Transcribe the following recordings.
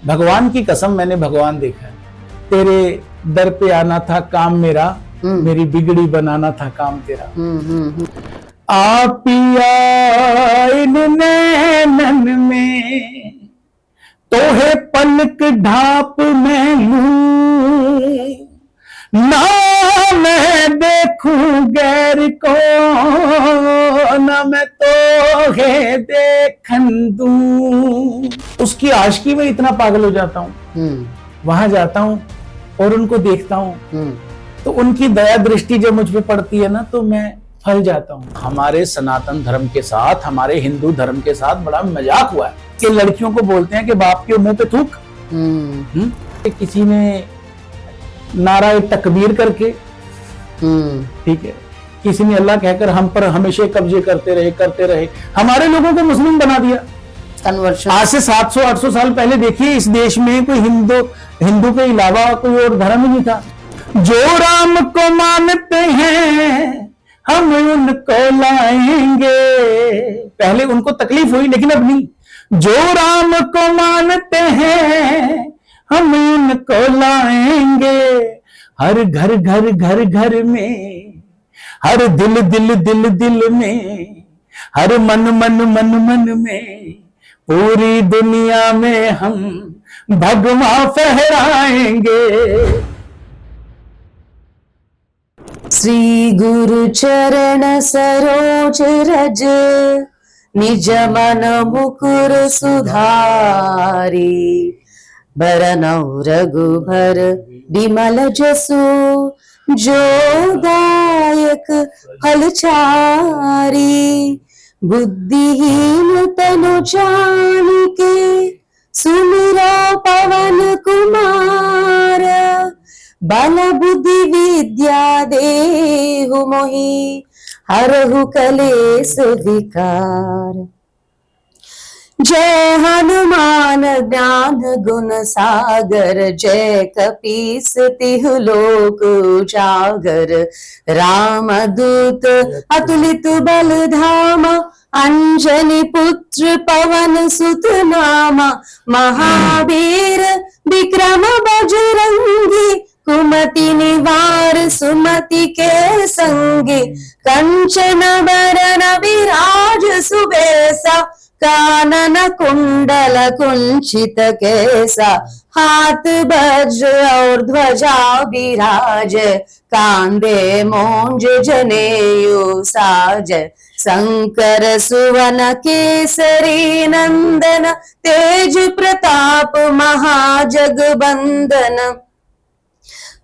भगवान की कसम, मैंने भगवान देखा है। तेरे दर पे आना था काम मेरा, मेरी बिगड़ी बनाना था काम तेरा। आप पिया इन नैनन में तोहे पलक ढाप मैं लूं, ना मैं देखूं गैर को, ना मैं तोहे देखन दूं। उसकी आशिकी में इतना पागल हो जाता हूँ, वहां जाता हूँ और उनको देखता हूँ, तो उनकी दया दृष्टि जब मुझ पे पड़ती है ना, तो मैं फल जाता हूँ। हमारे सनातन धर्म के साथ, हमारे हिंदू धर्म के साथ बड़ा मजाक हुआ है कि लड़कियों को बोलते हैं कि बाप के मुंह पे थूक। किसी ने नारा तकबीर करके, ठीक है, किसी ने अल्लाह कहकर हम पर हमेशा कब्जे करते रहे। हमारे लोगों को मुस्लिम बना दिया कन्वर्शन। आज से 700-800 साल पहले देखिए, इस देश में कोई हिंदू के अलावा कोई और धर्म ही नहीं था। जो राम को मानते हैं हम उनको लाएंगे, पहले उनको तकलीफ हुई लेकिन अब नहीं। जो राम को मानते हैं हम उनको लाएंगे, हर घर में, हर दिल में, हर मन में, पूरी दुनिया में हम भगवा फहराएंगे। श्री गुरु चरण सरोज रज, निज मन मुकुर सुधारी, बरनौ रघुबर बिमल जसु, जो दायक फलचारी। बुद्धिहीन तनु जानिके, सुमिरो पवन कुमार, बल बुद्धि विद्या देहु मोहि, हरहु कलेस विकार। जय हनुमान ज्ञान गुण सागर, जय कपीस तिहु लोक उजागर। राम दूत अतुलित बल धामा, अंजनी पुत्र पवन सुत नामा। महावीर विक्रम बजरंगी, कुमति निवार सुमति के संगी। कंचन बरन विराज सुबेसा, कानन कुंडल कुंचित केसा। हाथ वज्र और ध्वजा विराज, कांधे मूंज जनेऊ साज। शंकर सुवन केसरी नंदन, तेज प्रताप महाजगबंदन।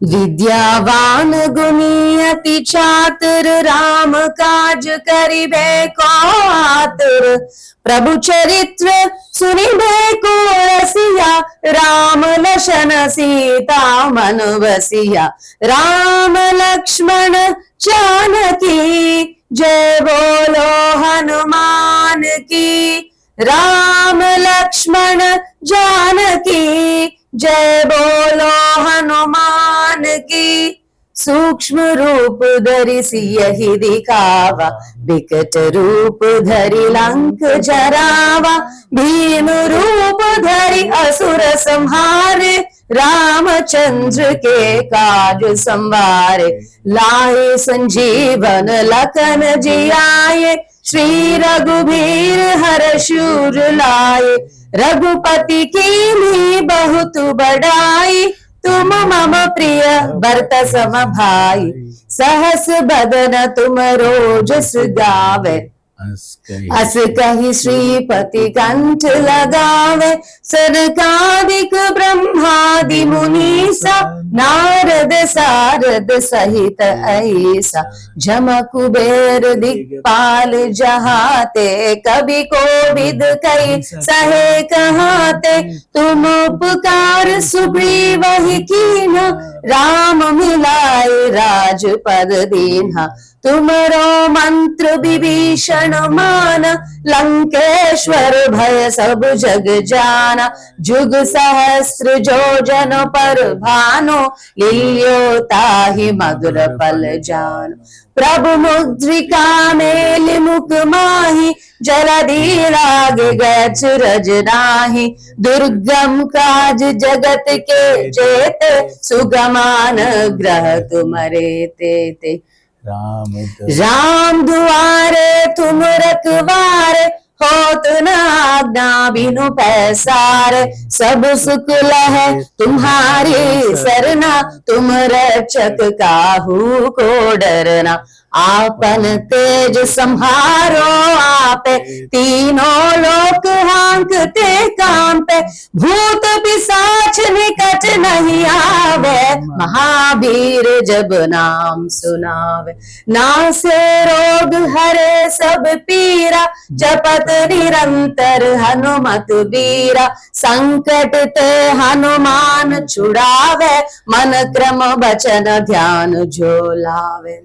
विद्यावान गुणी अति चातुर, राम काज करिबे को आतुर। प्रभु चरित्र सुनिबे को रसिया, राम लशन सीता मन बसिया। राम लक्ष्मण जानकी, जय बोलो हनुमान की। राम लक्ष्मण जानकी, जय बोलो हनुमान की। सूक्ष्म रूप धरि सियहि दिखावा, विकट रूप धरि लंक जरावा। भीम रूप धरि असुर संहारे, रामचंद्र के काज संवारे। लाए संजीवन लखन जियाए, श्री रघुबीर हर्षुर लाए। रघुपति कीन्ही बहुत बड़ाई, तुम मम प्रिय भरत सम भाई। सहस बदन तुम रोजस गावे, अस कहि श्रीपति कंठ लगावे। सनकादिक ब्रह्मादि मुनीसा, नारद सारद सहित ऐसा। जम कुबेर दिक्पाल जहाते, कवि कोविद कहि सहे कहाते। तुम उपकार सुग्रीव ही कीन्हा, राम मिलाए राजपद दीन्हा। तुमरो मंत्र विभीषण मान, लंकेश्वर भय सब जग जाना। जुग सहस्त्र जो जन पर भानो, लील्यो ताहि मधुर पल जान। प्रभु मुद्रिका मेलि मुख माहि, जलधि लागे गए सूरज नाही। दुर्गम काज जगत के जेते, सुगमान ग्रह तुमरे तेते। राम दुआरे तुम रखवारे, होत न आज्ञा बिनु पैसारे। सब सुख लहै तुम्हारी सरना, तुम रक्षक काहू को डरना। आपन तेज संहारो आपे, तीनों लोक हांकते कांपे। भूत पिशाच निकट नहीं आवे, महावीर जब नाम सुनावे। नासे रोग हरे सब पीरा, जपत निरंतर हनुमत बीरा। संकट ते हनुमान छुड़ावे, मन क्रम वचन ध्यान जो लावे।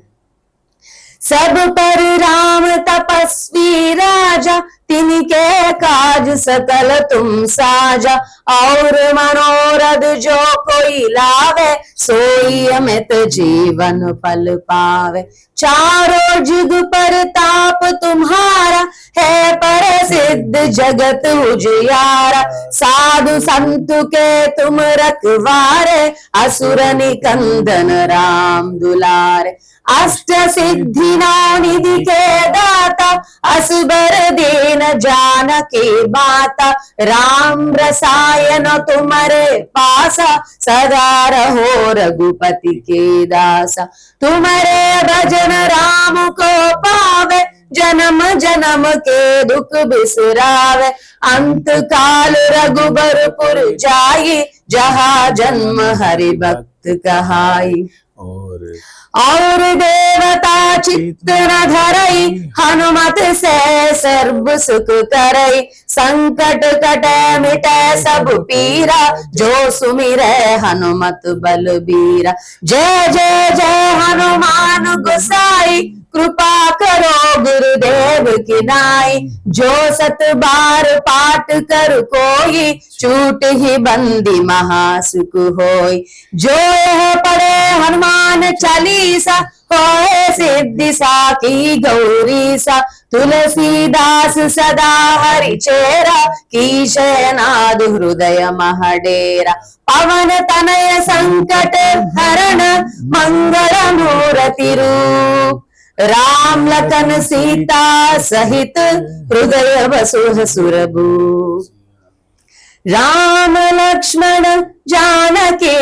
सब पर राम तपस्वी राजा, तिनके काज सकल तुम साजा। और मनोरथ जो कोई लावे, सोई अमित जीवन फल पावे। चारों जुग पर ताप तुम्हारा, है प्रसिद्ध जगत उजियारा। साधु संत के तुम रखवारे, असुर निकंदन राम दुलारे। अष्ट सिद्धि नौ निधि के दाता, असबर दीन जानकी माता। राम रसायन तुम्हारे पासा, सदा रहो रघुपति के दासा। तुम्हारे भजन राम को पावे, जन्म जन्म के दुख बिसरावे। अंत काल रघुबरपुर जाई, जहाँ जन्म हरि भक्त कहाई। और देवता चित्त न धरई, हनुमत से सर्व सुख करई। संकट कटे मिटे सब पीरा, जो सुमिरै हनुमत बलबीरा। जय जय जय हनुमान गोसाई, कृपा करो गुरुदेव की नाई। जो सत बार पाठ कर कोई, छूट ही बंदी महासुख होई। जो यह पढ़े हनुमान चालीसा, होए सिद्धि साखी गौरी सा। तुलसीदास सदा हरि चेरा, की शयनाद हृदय महडेरा। पवन तनय संकट हरण, मंगल मूर्ति रूप। राम लखन सीता सहित, हृदय बसु सुरभूप। राम लक्ष्मण जानकी,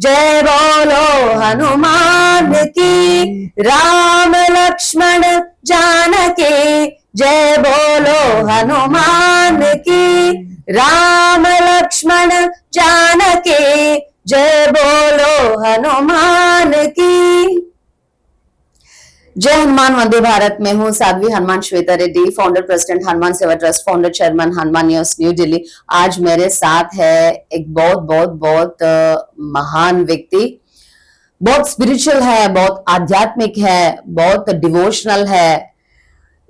जय बोलो हनुमान की। राम लक्ष्मण जानकी, जय बोलो हनुमान की। राम लक्ष्मण जानकी, जय बोलो हनुमान की। जय हनुमान, वंदे भारत। में हूँ साध्वी हनुमान श्वेता रेड्डी, फाउंडर प्रेसिडेंट हनुमान सेवा trust, founder chairman Hanuman news new Delhi. आज मेरे साथ है एक बहुत बहुत बहुत महान व्यक्ति, बहुत स्पिरिचुअल है, बहुत आध्यात्मिक है, बहुत डिवोशनल है।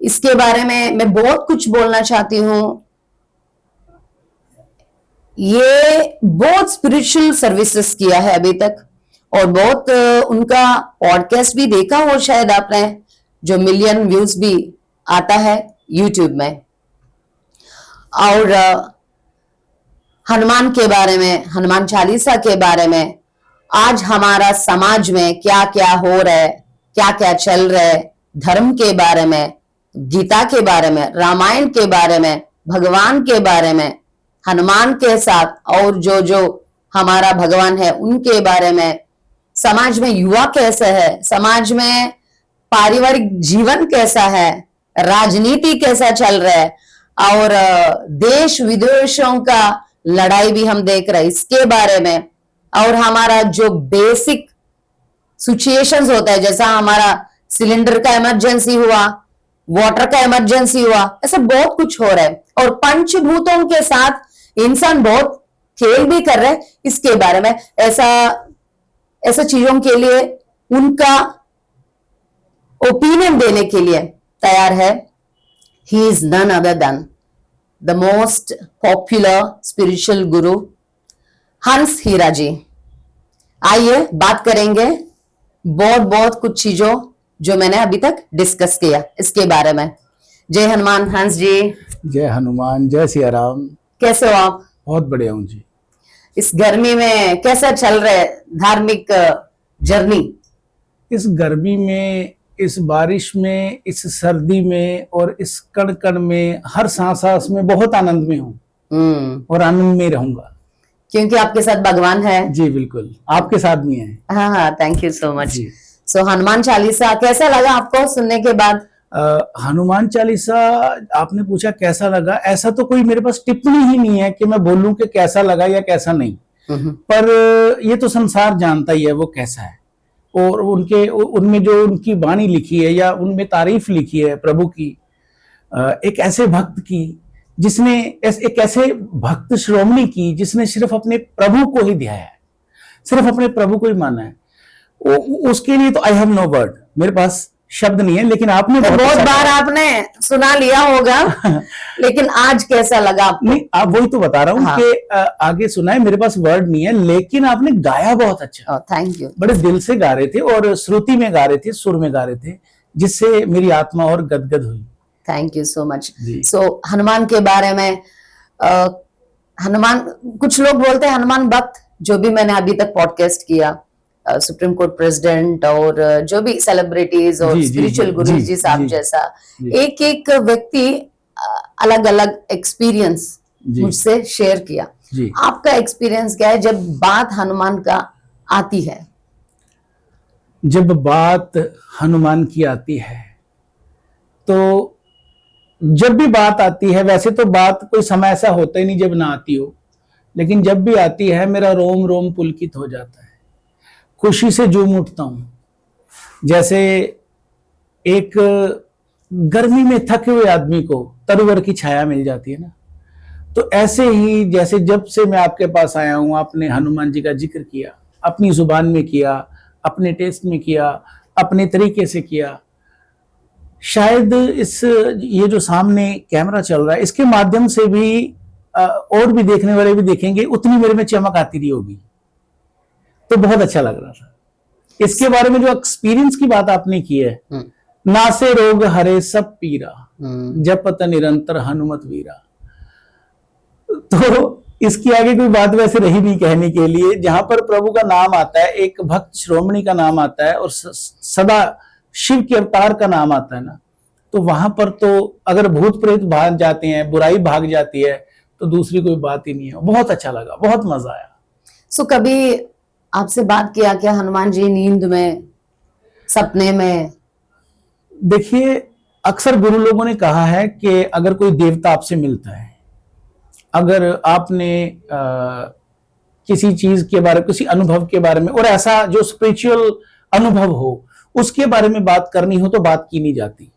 इसके बारे में मैं बहुत कुछ बोलना चाहती हूँ। ये बहुत स्पिरिचुअल सर्विसेज किया है अभी तक, और बहुत उनका पॉडकास्ट भी देखा हो शायद आपने, जो मिलियन व्यूज भी आता है यूट्यूब में। और हनुमान के बारे में, हनुमान चालीसा के बारे में, आज हमारा समाज में क्या क्या हो रहा है, क्या क्या चल रहा है, धर्म के बारे में, गीता के बारे में, रामायण के बारे में, भगवान के बारे में, हनुमान के साथ और जो जो हमारा भगवान है उनके बारे में, समाज में युवा कैसे है, समाज में पारिवारिक जीवन कैसा है, राजनीति कैसा चल रहा है, और देश विदेशों का लड़ाई भी हम देख रहे हैं, इसके बारे में। और हमारा जो बेसिक सिचुएशंस होता है, जैसा हमारा सिलेंडर का इमरजेंसी हुआ, वाटर का इमरजेंसी हुआ, ऐसा बहुत कुछ हो रहा है। और पंचभूतों के साथ इंसान बहुत खेल भी कर रहे हैं, इसके बारे में, ऐसा चीजों के लिए उनका ओपिनियन देने के लिए तैयार है। He is none other than the most popular spiritual guru Hans हीरा जी। आइए बात करेंगे बहुत बहुत कुछ चीजों जो मैंने अभी तक डिस्कस किया इसके बारे में। जय हनुमान हंस जी। जय हनुमान, जय सिया राम। कैसे हो आप? बहुत बढ़िया हूँ जी। इस गर्मी में कैसा चल रहा है धार्मिक जर्नी? इस गर्मी में, इस बारिश में, इस सर्दी में और इस कण कण में, हर सांस सांस में बहुत आनंद में हूँ और आनंद में रहूंगा, क्योंकि आपके साथ भगवान है। जी बिल्कुल, आपके साथ भी है। हाँ हाँ, thank you so much. So Hanuman Chalisa कैसा लगा आपको सुनने के बाद? हनुमान चालीसा आपने पूछा कैसा लगा, ऐसा तो कोई मेरे पास टिप्पणी ही नहीं है कि मैं बोलूं कि कैसा लगा या कैसा नहीं, पर ये तो संसार जानता ही है वो कैसा है। और उनमें जो उनकी वाणी लिखी है या उनमें तारीफ लिखी है प्रभु की, एक ऐसे भक्त की जिसने, एक ऐसे भक्त श्रोमणी की जिसने सिर्फ अपने प्रभु को ही ध्याया है, सिर्फ अपने प्रभु को ही माना है, उसके लिए तो आई हैव नो वर्ड, मेरे पास शब्द नहीं है। लेकिन आपने तो बहुत बार आपने सुना लिया होगा लेकिन आज कैसा लगा आपको? नहीं, आप वही तो बता रहा हूँ कि आगे सुना है, मेरे पास वर्ड नहीं है, लेकिन आपने गाया बहुत अच्छा। Thank you. बड़े दिल से गा रहे थे और श्रुति में गा रहे थे, सुर में गा रहे थे, जिससे मेरी आत्मा और गदगद हुई। Thank you so much. So Hanuman के बारे में, हनुमान, कुछ लोग बोलते हैं हनुमान भक्त, जो भी मैंने अभी तक पॉडकास्ट किया, सुप्रीम कोर्ट प्रेसिडेंट और जो भी सेलिब्रिटीज और स्पिरिचुअल गुरु जी साहब जैसा, एक एक व्यक्ति अलग अलग एक्सपीरियंस मुझसे शेयर किया। आपका एक्सपीरियंस क्या है जब बात हनुमान का आती है? जब बात हनुमान की आती है तो, जब भी बात आती है, वैसे तो बात कोई समय ऐसा होता ही नहीं जब ना आती हो, लेकिन जब भी आती है मेरा रोम रोम पुलकित हो जाता है, खुशी से झूम उठता हूं। जैसे एक गर्मी में थके हुए आदमी को तरुवर की छाया मिल जाती है ना, तो ऐसे ही जैसे जब से मैं आपके पास आया हूं, आपने हनुमान जी का जिक्र किया, अपनी जुबान में किया, अपने टेस्ट में किया, अपने तरीके से किया। शायद ये जो सामने कैमरा चल रहा है, इसके माध्यम से भी और भी देखने वाले भी देखेंगे, उतनी मेरे में चमक आती रही होगी। तो बहुत अच्छा लग रहा था। इसके बारे में जो एक्सपीरियंस की बात आपने की है, नासे रोग हरे सब पीरा, जपत निरंतर हनुमत वीरा, तो इसकी आगे कोई बात वैसे रही नहीं कहने के लिए। जहां पर प्रभु का नाम आता है, एक भक्त श्रोमणी का नाम आता है और सदा शिव के अवतार का नाम आता है ना, तो वहां पर तो अगर भूत प्रेत भाग जाते हैं, बुराई भाग जाती है, तो दूसरी कोई बात ही नहीं है। बहुत अच्छा लगा, बहुत मजा आया। सो कभी आपसे बात किया क्या हनुमान जी नींद में, सपने में? देखिए, अक्सर गुरु लोगों ने कहा है कि अगर कोई देवता आपसे मिलता है, अगर आपने किसी चीज के बारे में, किसी अनुभव के बारे में, और ऐसा जो स्पिरिचुअल अनुभव हो, उसके बारे में बात करनी हो तो बात की नहीं जाती।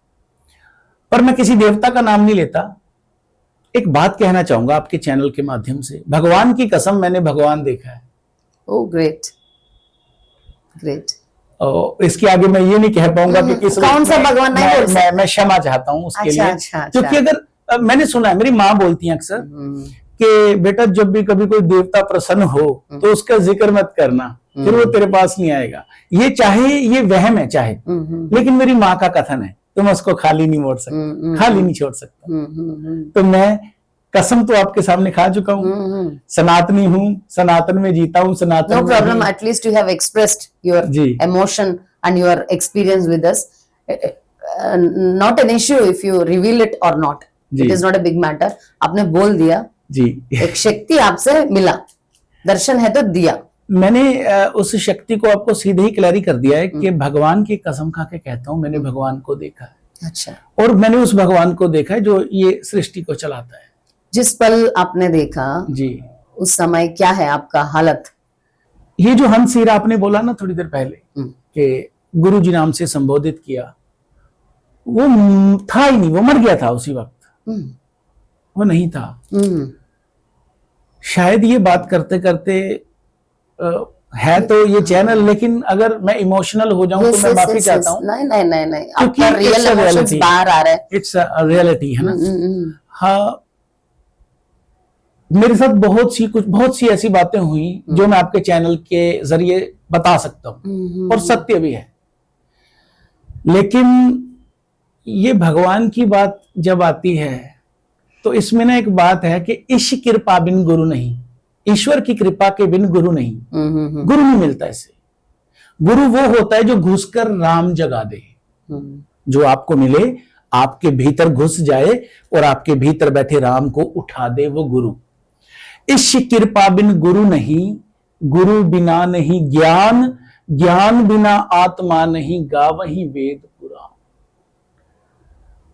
पर मैं किसी देवता का नाम नहीं लेता। एक बात कहना चाहूंगा आपके चैनल के माध्यम से, भगवान की कसम, मैंने भगवान देखा है। Oh great, great. इसके आगे मैं ये नहीं कह पाऊंगा कि किस कौन सा भगवान नहीं बोल सकते। मैं क्षमा चाहता हूं उसके लिए। अच्छा। क्योंकि अगर मैंने सुना है, मेरी माँ बोलती है अक्सर कि बेटा जब भी कभी कोई देवता प्रसन्न हो तो उसका जिक्र मत करना, फिर वो तेरे पास नहीं आएगा। ये चाहे ये वहम है चाहे, लेकिन मेरी माँ का कथन है, तो मैं उसको खाली नहीं मोड़ सकता, खाली नहीं छोड़ सकता। तो मैं कसम तो आपके सामने खा चुका हूँ, सनातनी हूँ, सनातन में जीता हूँ, सनातन। No problem, at least you have expressed your emotion and your experience with us. Not an issue if you reveal it or not, it is not a big matter. आपने बोल दिया जी। एक शक्ति आपसे मिला, दर्शन है तो दिया। मैंने उस शक्ति को आपको सीधे ही क्लियर कर दिया है कि भगवान की कसम खा के कहता हूँ, मैंने भगवान को देखा है। अच्छा। और मैंने उस भगवान को देखा है जो ये सृष्टि को चलाता है। जिस पल आपने देखा जी, उस समय क्या है आपका हालत? ये जो हंस हीरा आपने बोला ना थोड़ी देर पहले कि गुरु जी नाम से संबोधित किया, वो था ही नहीं, वो मर गया था उसी वक्त, वो नहीं था। शायद ये बात करते करते है तो ये चैनल, लेकिन अगर मैं इमोशनल हो जाऊं तो मैं माफी चाहता हूँ, नहीं नहीं नहीं नहीं, क्योंकि आपका रियल इमोशंस बाहर आ रहे हैं। इट्स रियलिटी है ना। हाँ, मेरे साथ बहुत सी ऐसी बातें हुई जो मैं आपके चैनल के जरिए बता सकता हूँ, और सत्य भी है। लेकिन ये भगवान की बात जब आती है तो इसमें ना एक बात है कि ईश कृपा बिन गुरु नहीं, ईश्वर की कृपा के बिन गुरु नहीं। गुरु नहीं मिलता ऐसे। गुरु वो होता है जो घुसकर राम जगा दे, जो आपको मिले, आपके भीतर घुस जाए और आपके भीतर बैठे राम को उठा दे, वो गुरु। ईश कृपा बिन गुरु नहीं, गुरु बिना नहीं ज्ञान, ज्ञान बिना आत्मा नहीं, गावहीं वेद पुराण।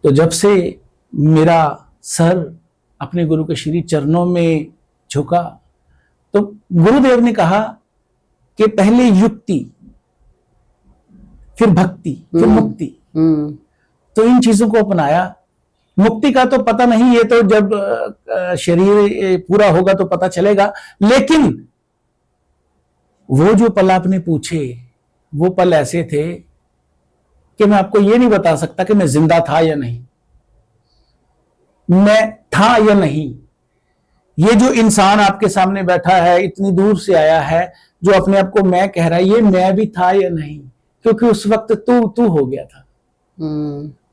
तो जब से मेरा सर अपने गुरु के श्री चरणों में झुका तो गुरुदेव ने कहा कि पहले युक्ति, फिर भक्ति, फिर मुक्ति। तो इन चीजों को अपनाया। मुक्ति का तो पता नहीं, ये तो जब शरीर पूरा होगा तो पता चलेगा। लेकिन वो जो पल आपने पूछे, वो पल ऐसे थे कि मैं आपको ये नहीं बता सकता कि मैं जिंदा था या नहीं, मैं था या नहीं। ये जो इंसान आपके सामने बैठा है, इतनी दूर से आया है, जो अपने आप को मैं कह रहा है, ये मैं भी था या नहीं, क्योंकि उस वक्त तू हो गया था।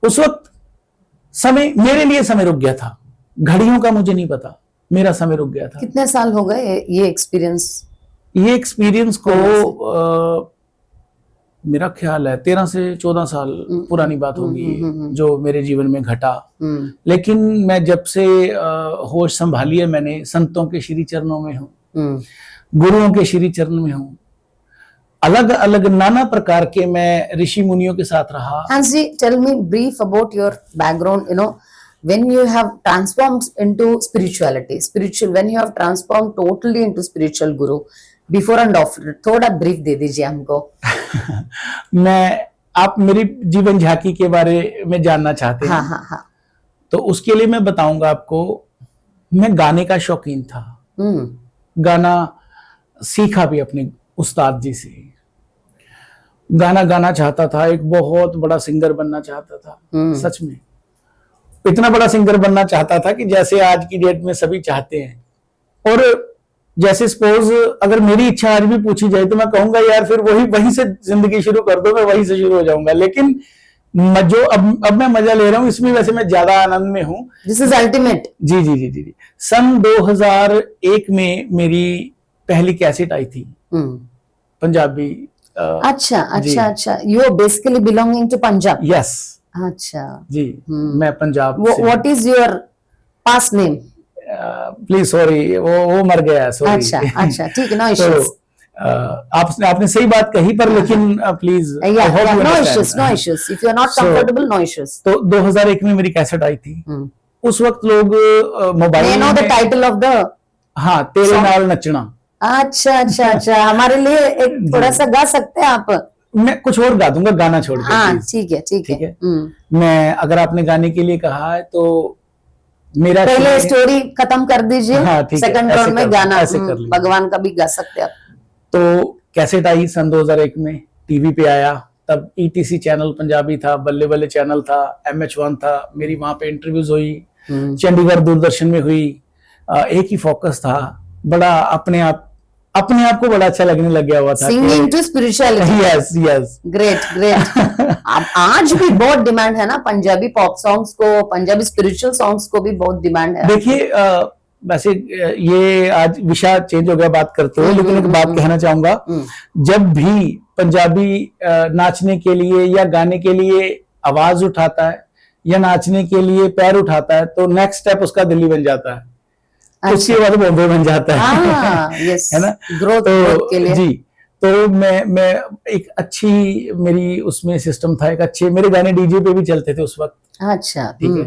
उस वक्त समय, मेरे लिए समय रुक गया था। घड़ियों का मुझे नहीं पता, मेरा समय रुक गया था। कितने साल हो गए ये एक्सपीरियंस? ये एक्सपीरियंस को मेरा ख्याल है 13 से 14 साल पुरानी बात होगी जो मेरे जीवन में घटा। लेकिन मैं जब से होश संभाली है, मैंने संतों के श्री चरणों में हूँ, गुरुओं के श्री चरण में हूँ। अलग अलग नाना प्रकार के मैं ऋषि मुनियों के साथ रहा। Hans ji, tell me brief about your background, when you have transformed into spirituality, when you have transformed totally into spiritual guru, before and after, थोड़ा ब्रीफ दे दीजिए हमको। आप मेरी जीवन झांकी के बारे में जानना चाहते हैं? हाँ। तो उसके लिए मैं बताऊंगा आपको। मैं गाने का शौकीन था, गाना सीखा भी अपने उस्ताद जी से। गाना गाना चाहता था, एक बहुत बड़ा सिंगर बनना चाहता था। सच में इतना बड़ा सिंगर बनना चाहता था कि जैसे आज की डेट में सभी चाहते हैं। और जैसे सपोज अगर मेरी इच्छा आज भी पूछी जाए तो मैं कहूंगा यार फिर वहीं से जिंदगी शुरू कर दो, मैं वहीं से शुरू हो जाऊंगा। लेकिन जो अब मैं मजा ले रहा हूँ इसमें, वैसे मैं ज्यादा आनंद में हूँ। This is ultimate. जी। सन 2001 में मेरी पहली कैसेट आई थी, पंजाबी। अच्छा। You are basically belonging to Punjab? Yes. अच्छा जी, मैं Punjab. What is your past name? Please sorry, वो मर गया। सॉरी। अच्छा ठीक है, नो इश्यूज। आपने सही बात कही, पर लेकिन please no issues, if you are not comfortable, no issues. तो 2001 में मेरी कैसेट आई थी। उस वक्त लोग मोबाइल में, know the title of the, हाँ, तेरे नाल नचना। अच्छा ठीक लिए एक थोड़ा सा गा सकते हैं आप? मैं कुछ और गा दूंगा, गाना छोड़ के। हाँ ठीक है। मैं, अगर आपने गाने के लिए कहा है तो मेरा पहले स्टोरी खत्म कर दीजिए। हाँ, सेकंड राउंड में गाना भगवान का भी गा सकते हैं आप। तो कैसेट आई सन 2001 में, टीवी पे आया। तब ETC चैनल पंजाबी था, बल्ले बल्ले चैनल था, MH1 था। मेरी वहां पे इंटरव्यूज हुई, चंडीगढ़ दूरदर्शन में हुई। एक ही फोकस था, बड़ा अपने आप को बड़ा अच्छा लगने लग गया हुआ था। Singing to spirituality. Yes. Great. आज भी बहुत डिमांड है ना पंजाबी पॉप सॉन्ग्स को, पंजाबी स्पिरिचुअल सॉन्ग्स को भी बहुत डिमांड है। देखिए, वैसे ये आज विषय चेंज हो गया बात करते हुए, लेकिन एक बात कहना चाहूंगा। जब भी पंजाबी नाचने के लिए या गाने के लिए आवाज उठाता है या नाचने के लिए पैर उठाता है, तो नेक्स्ट स्टेप उसका दिल्ली बन जाता है। उसके बाद बॉम्बे बन जाता है। यस, है ना? ग्रोथ के लिए। जी, तो मैं एक अच्छी, मेरी उसमें सिस्टम था, एक अच्छे मेरे गाने डीजे पे भी चलते थे उस वक्त। अच्छा, ठीक है।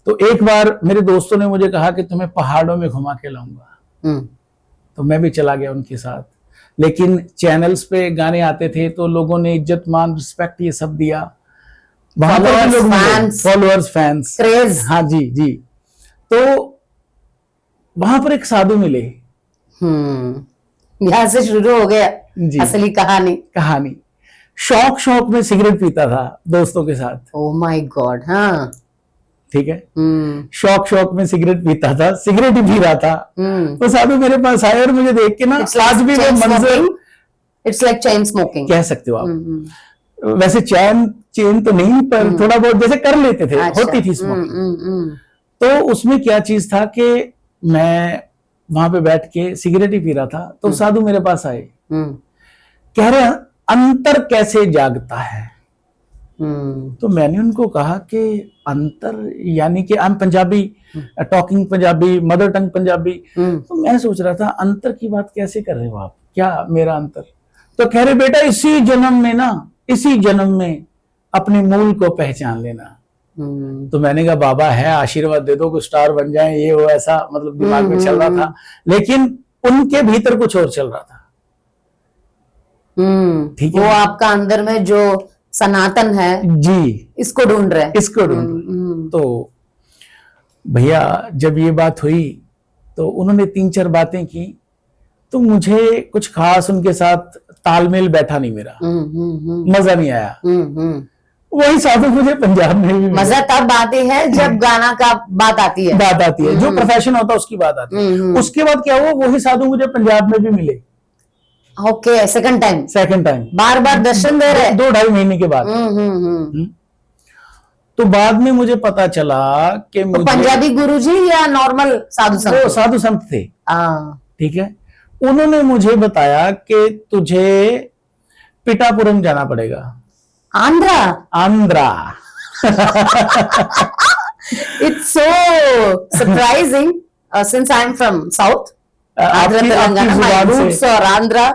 तो एक बार मेरे दोस्तों ने मुझे कहा कि तुम्हें पहाड़ों में घुमा के लाऊंगा, तो मैं भी चला गया उनके साथ। लेकिन चैनल्स पे गाने आते थे तो लोगों ने इज्जत मान, रिस्पेक्ट, ये सब दिया। Followers, fans, craze. हाँ जी। तो वहां पर एक साधु मिले, यहाँ से शुरू हो गया जी। असली कहानी। शौक में सिगरेट पीता था दोस्तों के साथ। Oh my God. हाँ। ठीक है। शौक में सिगरेट पीता था, सिगरेट ही पी रहा था। तो साधु मेरे पास आए और मुझे देख के ना आज भी वो मंजर, इट्स लाइक चेन स्मोकिंग कह सकते हो आप। वैसे चेन तो नहीं, पर थोड़ा बहुत जैसे कर लेते थे। अच्छा। होती थी स्मोकिंग। तो उसमें क्या चीज था कि मैं वहां पे बैठ के सिगरेट ही पी रहा था, तो साधु मेरे पास आए, कह रहे अंतर कैसे जागता है। तो मैंने उनको कहा कि अंतर यानी कि I am Punjabi, talking Punjabi, mother tongue Punjabi. तो मैं सोच रहा था अंतर की बात कैसे कर रहे हो आप, क्या मेरा अंतर। तो कह रहे बेटा इसी जन्म में अपने मूल को पहचान लेना। तो मैंने कहा बाबा है आशीर्वाद दे दो, कुछ स्टार बन जाए, ये वो ऐसा मतलब दिमाग में चल रहा था, लेकिन उनके भीतर कुछ और चल रहा था। ठीक है, वो आपका अंदर में जो सनातन है जी, इसको ढूंढ रहे। तो भैया जब ये बात हुई तो उन्होंने 3-4 बातें की, तो मुझे कुछ खास उनके साथ तालमेल बैठा नहीं मेरा। मजा नहीं आया। वही साधु मुझे पंजाब में भी मजा तब आती है जब गाना का बात आती है, जो प्रोफेशन होता है उसकी बात आती है। उसके बाद क्या हुआ, वही साधु मुझे पंजाब में भी मिले। ओके, सेकंड टाइम बार दर्शन दे रहे 2-2.5 महीने के बाद। तो बाद में मुझे पता चला कि तो पंजाबी गुरुजी या नॉर्मल साधु संत? वो साधु संत थे। ठीक है, उन्होंने मुझे बताया कि तुझे पिठापुरम जाना पड़ेगा। Andhra. It's so surprising since I'm from South. Andhra, Telangana. My roots are Andhra.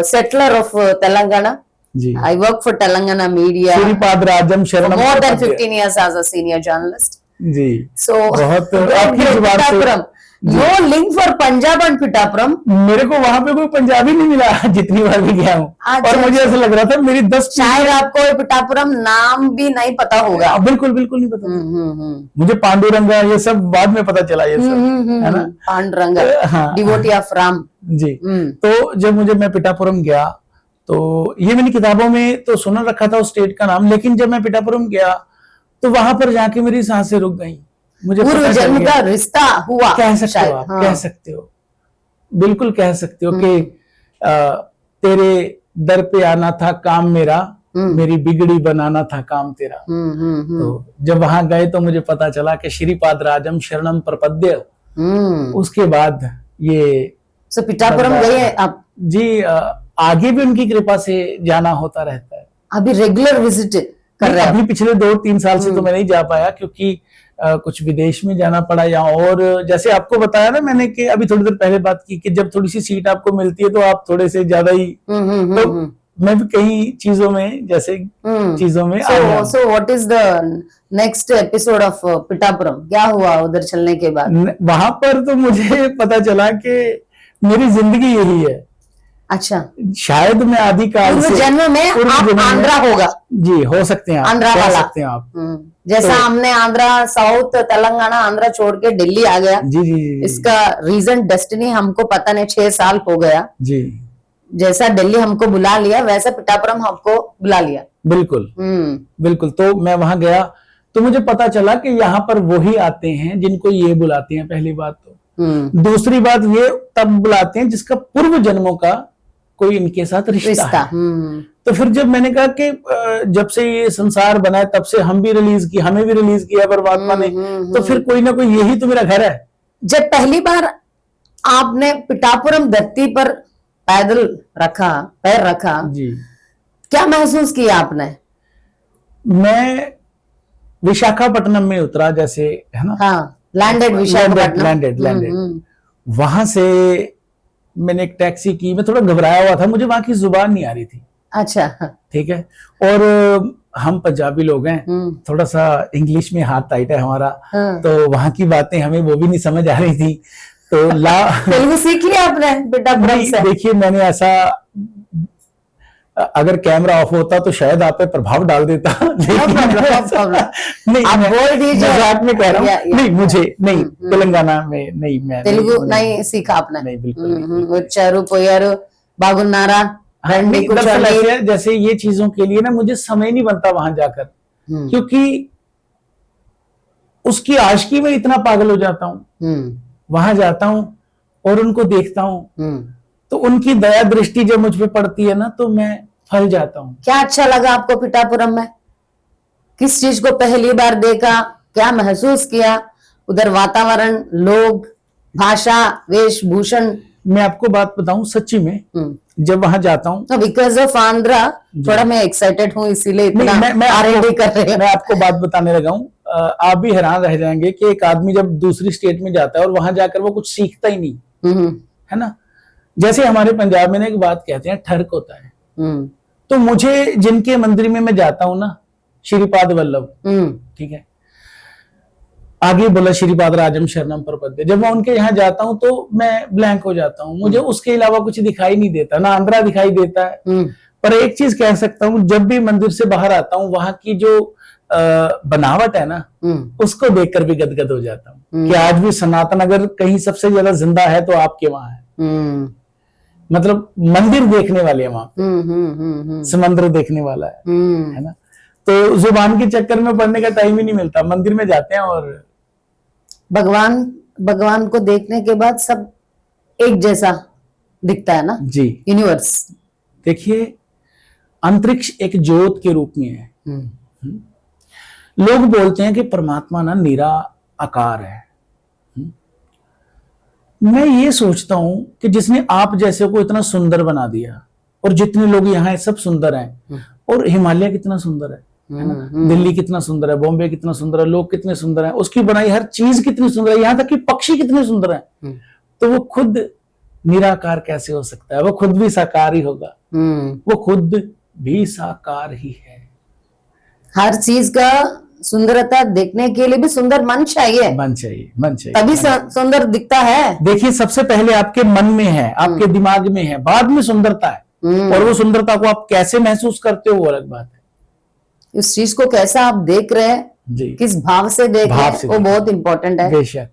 Settler of Telangana. Ji. I work for Telangana media. Shripad राजम शरणम For more than 15 years as a senior journalist. Ji. So बहुत आपकी जुबान से No link for Punjab and Pithapuram. मेरे को वहां पे कोई पंजाबी नहीं मिला जितनी बार भी गया हूँ। और मुझे ऐसा लग रहा था मेरी 10 शायद आपको पिठापुरम नाम भी नहीं पता होगा। बिल्कुल नहीं पता। मुझे पांडुरंगा ये सब बाद में पता चला, ये सब है ना, पांडुरंगा डिवोटी ऑफ राम जी। तो जब मैं पिठापुरम गया तो ये मैंने किताबों में तो सुन रखा था उस स्टेट का नाम, लेकिन जब मैं पिठापुरम गया तो वहां पर जाके मेरी सांसें रुक गई। मुझे पूर्व जन्म का रिश्ता हुआ, कह सकते हो आप। कह सकते हो, बिल्कुल कह सकते हो कि तेरे दर पे आना था काम मेरा, मेरी बिगड़ी बनाना था काम तेरा। तो जब वहां गए तो मुझे पता चला कि श्रीपाद राजम शरणम प्रपद्य। उसके बाद ये पिठापुरम गए आप? जी, आगे भी उनकी कृपा से जाना होता रहता है। अभी रेगुलर विजिट कर रहे हैं? अभी पिछले 2-3 साल से तो मैं नहीं जा पाया, क्योंकि कुछ विदेश में जाना पड़ा या और जैसे आपको बताया ना मैंने कि अभी थोड़ी देर पहले बात की कि जब थोड़ी सी सीट आपको मिलती है तो आप थोड़े से ज्यादा ही तो मैं भी कई चीजों में जैसे चीजों में so what is the next episode of Pithapuram? क्या हुआ उधर चलने के बाद? वहां पर तो मुझे पता चला कि मेरी जिंदगी यही है। अच्छा, शायद मैं आदिकाल से जन्म में आप आंध्रा होगा जी, हो सकते हैं आंध्रा वाला सकते हैं आप। जैसा हमने आंध्रा, साउथ, तेलंगाना, आंध्रा छोड़ के दिल्ली आ गया। जी। इसका रीजन डेस्टिनी हमको पता नहीं, 6 साल हो गया जी। जैसा दिल्ली हमको बुला लिया वैसा पिठापुरम हमको बुला लिया। बिल्कुल। तो मैं वहां गया तो मुझे पता चला कि यहाँ पर वही आते हैं जिनको ये बुलाते हैं, पहली बात तो। दूसरी बात ये तब बुलाते हैं जिसका पूर्व जन्मों का कोई इनके साथ रिश्ता है। तो फिर जब मैंने कहा कि जब से ये संसार बना है तब से हमें भी रिलीज किया परमात्मा ने, तो फिर कोई ना कोई यही तो मेरा घर है। जब पहली बार आपने पिठापुरम धरती पर पैर रखा जी, क्या महसूस किया आपने? मैं विशाखापट्टनम में उतरा, जैसे है ना, हाँ, लैंडेड विशाखापट्टनम, लैंडेड। वहां से मैंने एक टैक्सी की, मैं थोड़ा घबराया हुआ था, मुझे वहां की जुबान नहीं आ रही थी। अच्छा, ठीक है, और हम पंजाबी लोग हैं, थोड़ा सा इंग्लिश में हाथ टाइट है हमारा, तो वहां की बातें हमें वो भी नहीं समझ आ रही थी। तो तेलुगु सीख लिया आपने पिठापुरम से? देखिए मैंने ऐसा अगर कैमरा ऑफ होता तो शायद आप पे प्रभाव डाल देता। लेकिन नहीं, आप बोल दीजिए। मजाक में कह रहा हूँ। नहीं, मुझे नहीं, तेलंगाना में नहीं, मैं तेलुगु नहीं सीखा आपने? नहीं, बिल्कुल नहीं। उच्चारू पोयारू बागुन्नारा हाँ, नहीं, दरअसल ऐसे है, जैसे ये चीजों के लिए ना मुझे समय नहीं बनता वहां जाकर, क्योंकि उसकी आशिकी में इतना पागल हो जाता हूँ। वहां जाता हूँ और उनको देखता हूँ, तो उनकी दया दृष्टि जब मुझ पे पड़ती है ना, तो मैं फल जाता हूँ। क्या अच्छा लगा आपको पिठापुरम में? किस चीज को पहली बार देखा, क्या महसूस किया? उधर वातावरण, लोग, भाषा, वेशभूषण। मैं आपको बात बताऊं सच्ची में, जब वहां जाता हूँ तो बिकॉज ऑफ आंध्रा थोड़ा मैं एक्साइटेड हूँ, इसीलिए इतना मैं R&D कर रहे हैं। मैं आपको बात बताने लगा हूँ, आप भी हैरान रह जाएंगे कि एक आदमी जब दूसरी स्टेट में जाता है और वहां जाकर वो कुछ सीखता ही नहीं, है ना। जैसे हमारे पंजाब में ना एक बात कहते हैं, ठर्क होता है। तो मुझे जिनके मंदिर में मैं जाता हूँ ना, श्रीपाद वल्लभ, ठीक है, आगे बोला श्रीपाद राजम शरणम प्रपद्ये, जब मैं उनके यहाँ जाता हूँ तो मैं ब्लैंक हो जाता हूँ। मुझे उसके अलावा कुछ दिखाई नहीं देता, ना आंध्रा दिखाई देता है। पर एक चीज कह सकता हूँ, जब भी मंदिर से बाहर आता हूँ, वहां की जो बनावट है ना, उसको देखकर भी गदगद हो जाता हूँ कि आज भी सनातन अगर कहीं सबसे ज्यादा जिंदा है तो आपके वहां है। मतलब मंदिर देखने वाले हैं वहां पे, समंदर देखने वाला है ना। तो जुबान के चक्कर में पढ़ने का टाइम ही नहीं मिलता, मंदिर में जाते हैं और भगवान को देखने के बाद सब एक जैसा दिखता है ना जी। यूनिवर्स, देखिए, अंतरिक्ष एक ज्योत के रूप में है। लोग बोलते हैं कि परमात्मा ना निराकार है। मैं ये सोचता हूं कि जिसने आप जैसे को इतना सुंदर बना दिया, और जितने लोग यहाँ हैं सब सुंदर हैं, और हिमालय कितना सुंदर है ना, दिल्ली कितना सुंदर है, बॉम्बे कितना सुंदर है, लोग कितने सुंदर हैं, उसकी बनाई हर चीज कितनी सुंदर है, यहाँ तक कि पक्षी कितने सुंदर हैं। तो वो खुद निराकार कैसे हो सकता है? वो खुद भी साकार ही होगा। वो खुद भी साकार ही है। हर चीज का सुंदरता देखने के लिए भी सुंदर मन चाहिए, मन चाहिए, मन चाहिए, तभी सुंदर दिखता है। देखिए, सबसे पहले आपके मन में है, आपके दिमाग में है, बाद में सुंदरता है। और वो सुंदरता को आप कैसे महसूस करते हो वो अलग बात है। उस चीज को कैसा आप देख रहे हैं जी, किस भाव से देख रहे हैं, वो बहुत इंपॉर्टेंट है। बेशक।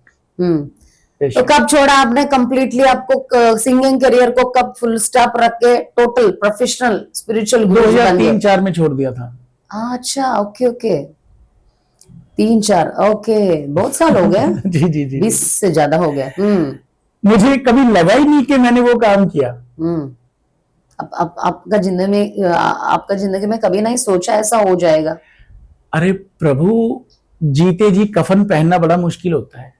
तो कब छोड़ा आपने कंप्लीटली? आपको सिंगिंग करियर को कब फुल स्टॉप रख के टोटल प्रोफेशनल स्पिरिचुअल गुरु बन गए? 2003-4 में छोड़ दिया था। अच्छा, ओके ओके, 3-4, ओके, बहुत साल हो गए। जी जी जी, 20 से ज्यादा हो गया। मुझे कभी लगा ही नहीं कि मैंने वो काम किया। अब आपका जिंदगी में कभी नहीं सोचा ऐसा हो जाएगा? अरे प्रभु, जीते जी कफन पहनना बड़ा मुश्किल होता है।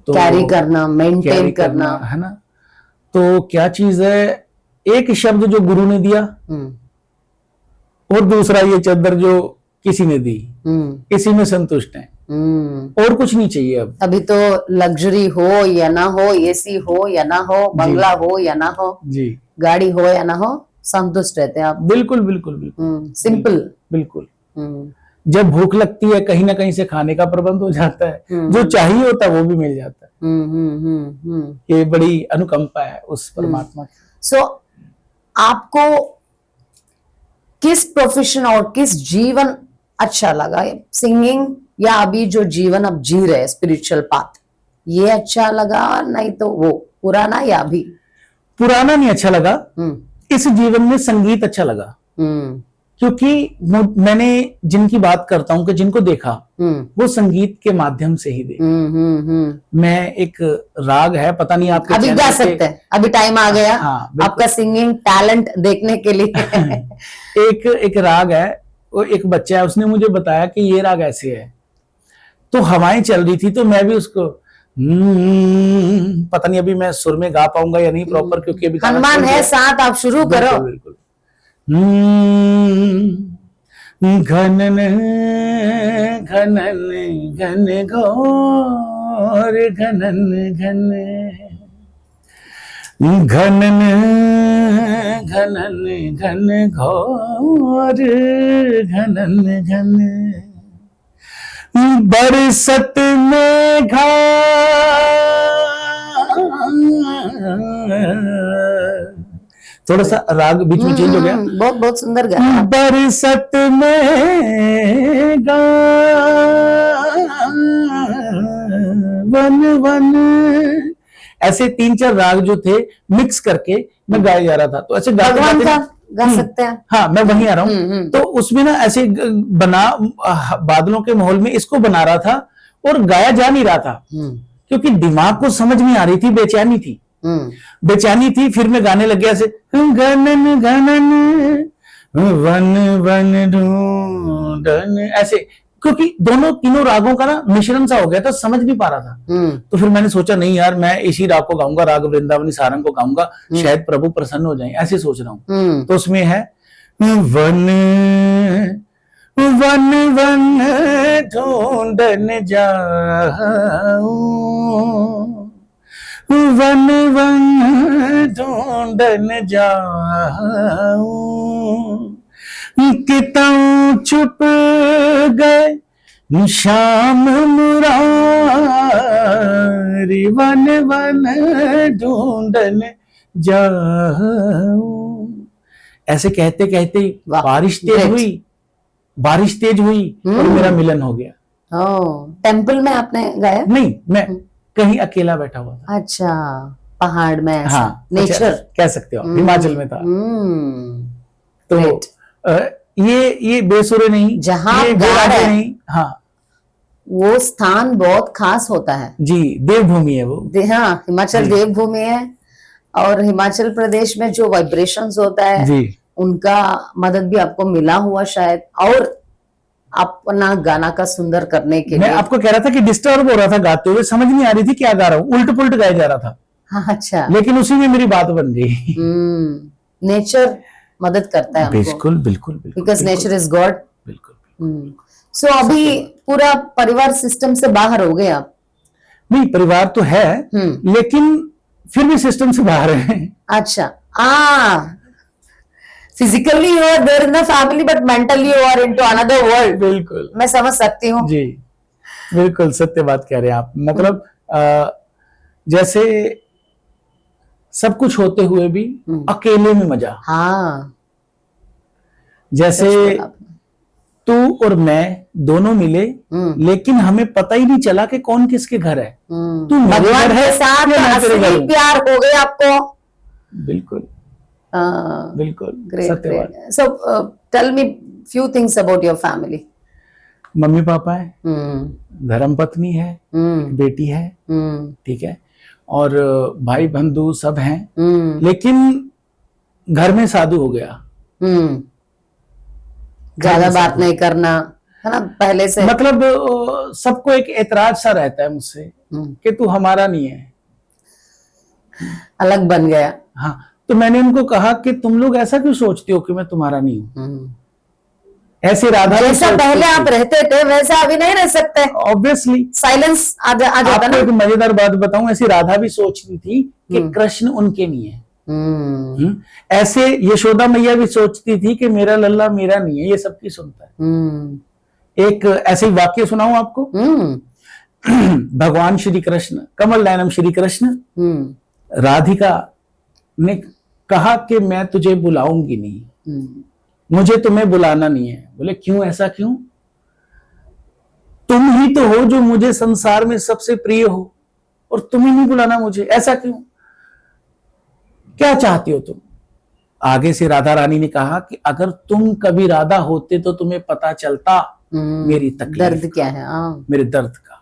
तो कैरी करना, मेंटेन करना, है ना। तो क्या चीज है, एक शब्द जो गुरु ने दिया, और दूसरा ये चादर जो किसी ने दी, इसी में संतुष्ट हैं, और कुछ नहीं चाहिए। अब अभी तो लग्जरी हो या ना हो, एसी हो या ना हो, बंगला हो या ना हो, जी, गाड़ी हो या ना हो, संतुष्ट रहते हैं आप। बिल्कुल बिल्कुल बिल्कुल, सिंपल, बिल्कुल। जब भूख लगती है कहीं ना कहीं से खाने का प्रबंध हो जाता है, जो चाहिए होता है वो भी मिल जाता है। ये बड़ी अनुकंपा है उस परमात्मा की। सो आपको किस प्रोफेशन और किस जीवन अच्छा लगा? सिंगिंग या अभी जो जीवन अब जी रहे स्पिरिचुअल पाथ, ये अच्छा लगा, नहीं तो वो पुराना या अभी? पुराना नहीं अच्छा लगा, इस जीवन में संगीत अच्छा लगा। क्योंकि मैंने जिनकी बात करता हूं कि जिनको देखा, वो संगीत के माध्यम से ही देखा। मैं एक राग है, पता नहीं आपके अभी गा सकते हैं, अभी टाइम आ गया। हाँ, आपका सिंगिंग टैलेंट देखने के लिए। एक राग है, वो एक बच्चा है, उसने मुझे बताया कि ये राग ऐसे है, तो हवाएं चल रही थी, तो मैं भी उसको पता नहीं अभी मैं सुर में गा पाऊंगा या नहीं प्रॉपर, क्योंकि अभी हनुमान है साथ, आप शुरू करो। बिल्कुल। घनन घनन घन घोर घनन घन, घनन घनन घन घोर घनन घन, बरसत मेघा थोड़ा सा राग बीच में चेंज हो गया। बहुत बहुत सुंदर गाया। बरसत में गा वन वन, ऐसे 3-4 राग जो थे मिक्स करके मैं गाया जा रहा था। तो ऐसे भगवान का गा सकते हैं। हाँ, मैं वहीं आ रहा हूँ। तो उसमें ना ऐसे बना, बादलों के माहौल में इसको बना रहा था और गाया जा नहीं रहा था क्योंकि दिमाग को समझ नहीं आ रही थी, बेचैनी थी। बेचैनी थी। फिर मैं गाने लग गया ऐसे गनन गनन वन वन ढूंढन, ऐसे, क्योंकि दोनों तीनों रागों का ना मिश्रण सा हो गया था, समझ नहीं पा रहा था। तो फिर मैंने सोचा नहीं यार, मैं इसी राग को गाऊंगा, राग वृंदावनी सारंग को गाऊंगा, शायद प्रभु प्रसन्न हो जाएं, ऐसे सोच रहा हूँ। तो उसमें है वन वन वन ढूंढन जाऊं, वन वन ढूंढन जाऊं, कितों छुप गए शाम मुरारी, वन वन ढूंढन जाऊं। ऐसे कहते कहते बारिश तेज हुई और मेरा मिलन हो गया। टेम्पल में आपने गाया? नहीं, मैं कहीं अकेला बैठा हुआ था। अच्छा, पहाड़ में ऐसा? हाँ, नेचर कह सकते हो, हिमाचल में था। तो ये बेसुरे नहीं, जहाँ ये गा रहे नहीं। हाँ, वो स्थान बहुत खास होता है जी, देवभूमि है वो। हाँ, हिमाचल देवभूमि है। और हिमाचल प्रदेश में जो वाइब्रेशंस होता है जी, उनका मदद भी आपको मिला हुआ शायद, और अपना गाना का सुंदर करने के लिए। मैं आपको कह रहा था कि डिस्टर्ब हो रहा था गाते हुए, समझ नहीं आ रही थी क्या गा रहा हूँ, उल्ट पुल्ट गाया जा रहा था। हाँ, अच्छा। लेकिन उसी में मेरी बात बन गई। नेचर मदद करता है हमको। बिल्कुल बिल्कुल बिल्कुल, बिकॉज नेचर इज गॉड। बिल्कुल। सो अभी पूरा परिवार सिस्टम से बाहर हो गए आप? नहीं, परिवार तो है लेकिन फिर भी सिस्टम से बाहर है। अच्छा, physically you are there in the family but mentally you are into another world. बिल्कुल, मैं समझ सकती हूँ। जी, बिल्कुल सत्य बात कह रहे हैं आप। मतलब जैसे सब कुछ होते हुए भी अकेले में मजा। हाँ, जैसे तू और मैं दोनों मिले लेकिन हमें पता ही नहीं चला कि कौन किसके घर है। तू भगवान के साथ असली प्यार हो गया आपको। बिल्कुल बिल्कुल, सत्य बात। So tell me few things about your family. Mummy papa है, धर्म पत्नी है, बेटी है, ठीक है, और भाई बंधु सब हैं। लेकिन घर में साधु हो गया। ज्यादा बात नहीं करना, है ना, पहले से। मतलब सबको एक ऐतराज सा रहता है मुझसे कि तू हमारा नहीं है, अलग बन गया। हाँ, तो मैंने उनको कहा कि तुम लोग ऐसा क्यों सोचते हो कि मैं तुम्हारा नहीं हूँ। ऐसे राधा जैसा पहले आप रहते थे वैसा अभी नहीं रह सकते। ऑब्वियसली साइलेंस आ जाता ना। आपको एक मजेदार बात बताऊं, ऐसी राधा भी सोच रही थी कि कृष्ण उनके नहीं है। ऐसे यशोदा मैया भी सोचती थी कि मेरा लल्ला मेरा नहीं है, ये सबकी सुनता है। एक ऐसे ही वाक्य सुनाऊं आपको। भगवान श्री कृष्ण, कमल नयनम श्री कृष्ण, राधिका ने कहा कि मैं तुझे बुलाऊंगी नहीं, मुझे तुम्हें बुलाना नहीं है। बोले क्यों, ऐसा क्यों? तुम ही तो हो जो मुझे संसार में सबसे प्रिय हो और तुम्हें नहीं बुलाना मुझे, ऐसा क्यों? क्या चाहती हो तुम? आगे से राधा रानी ने कहा कि अगर तुम कभी राधा होते तो तुम्हें पता चलता मेरी तकलीफ, दर्द क्या है, मेरे दर्द का।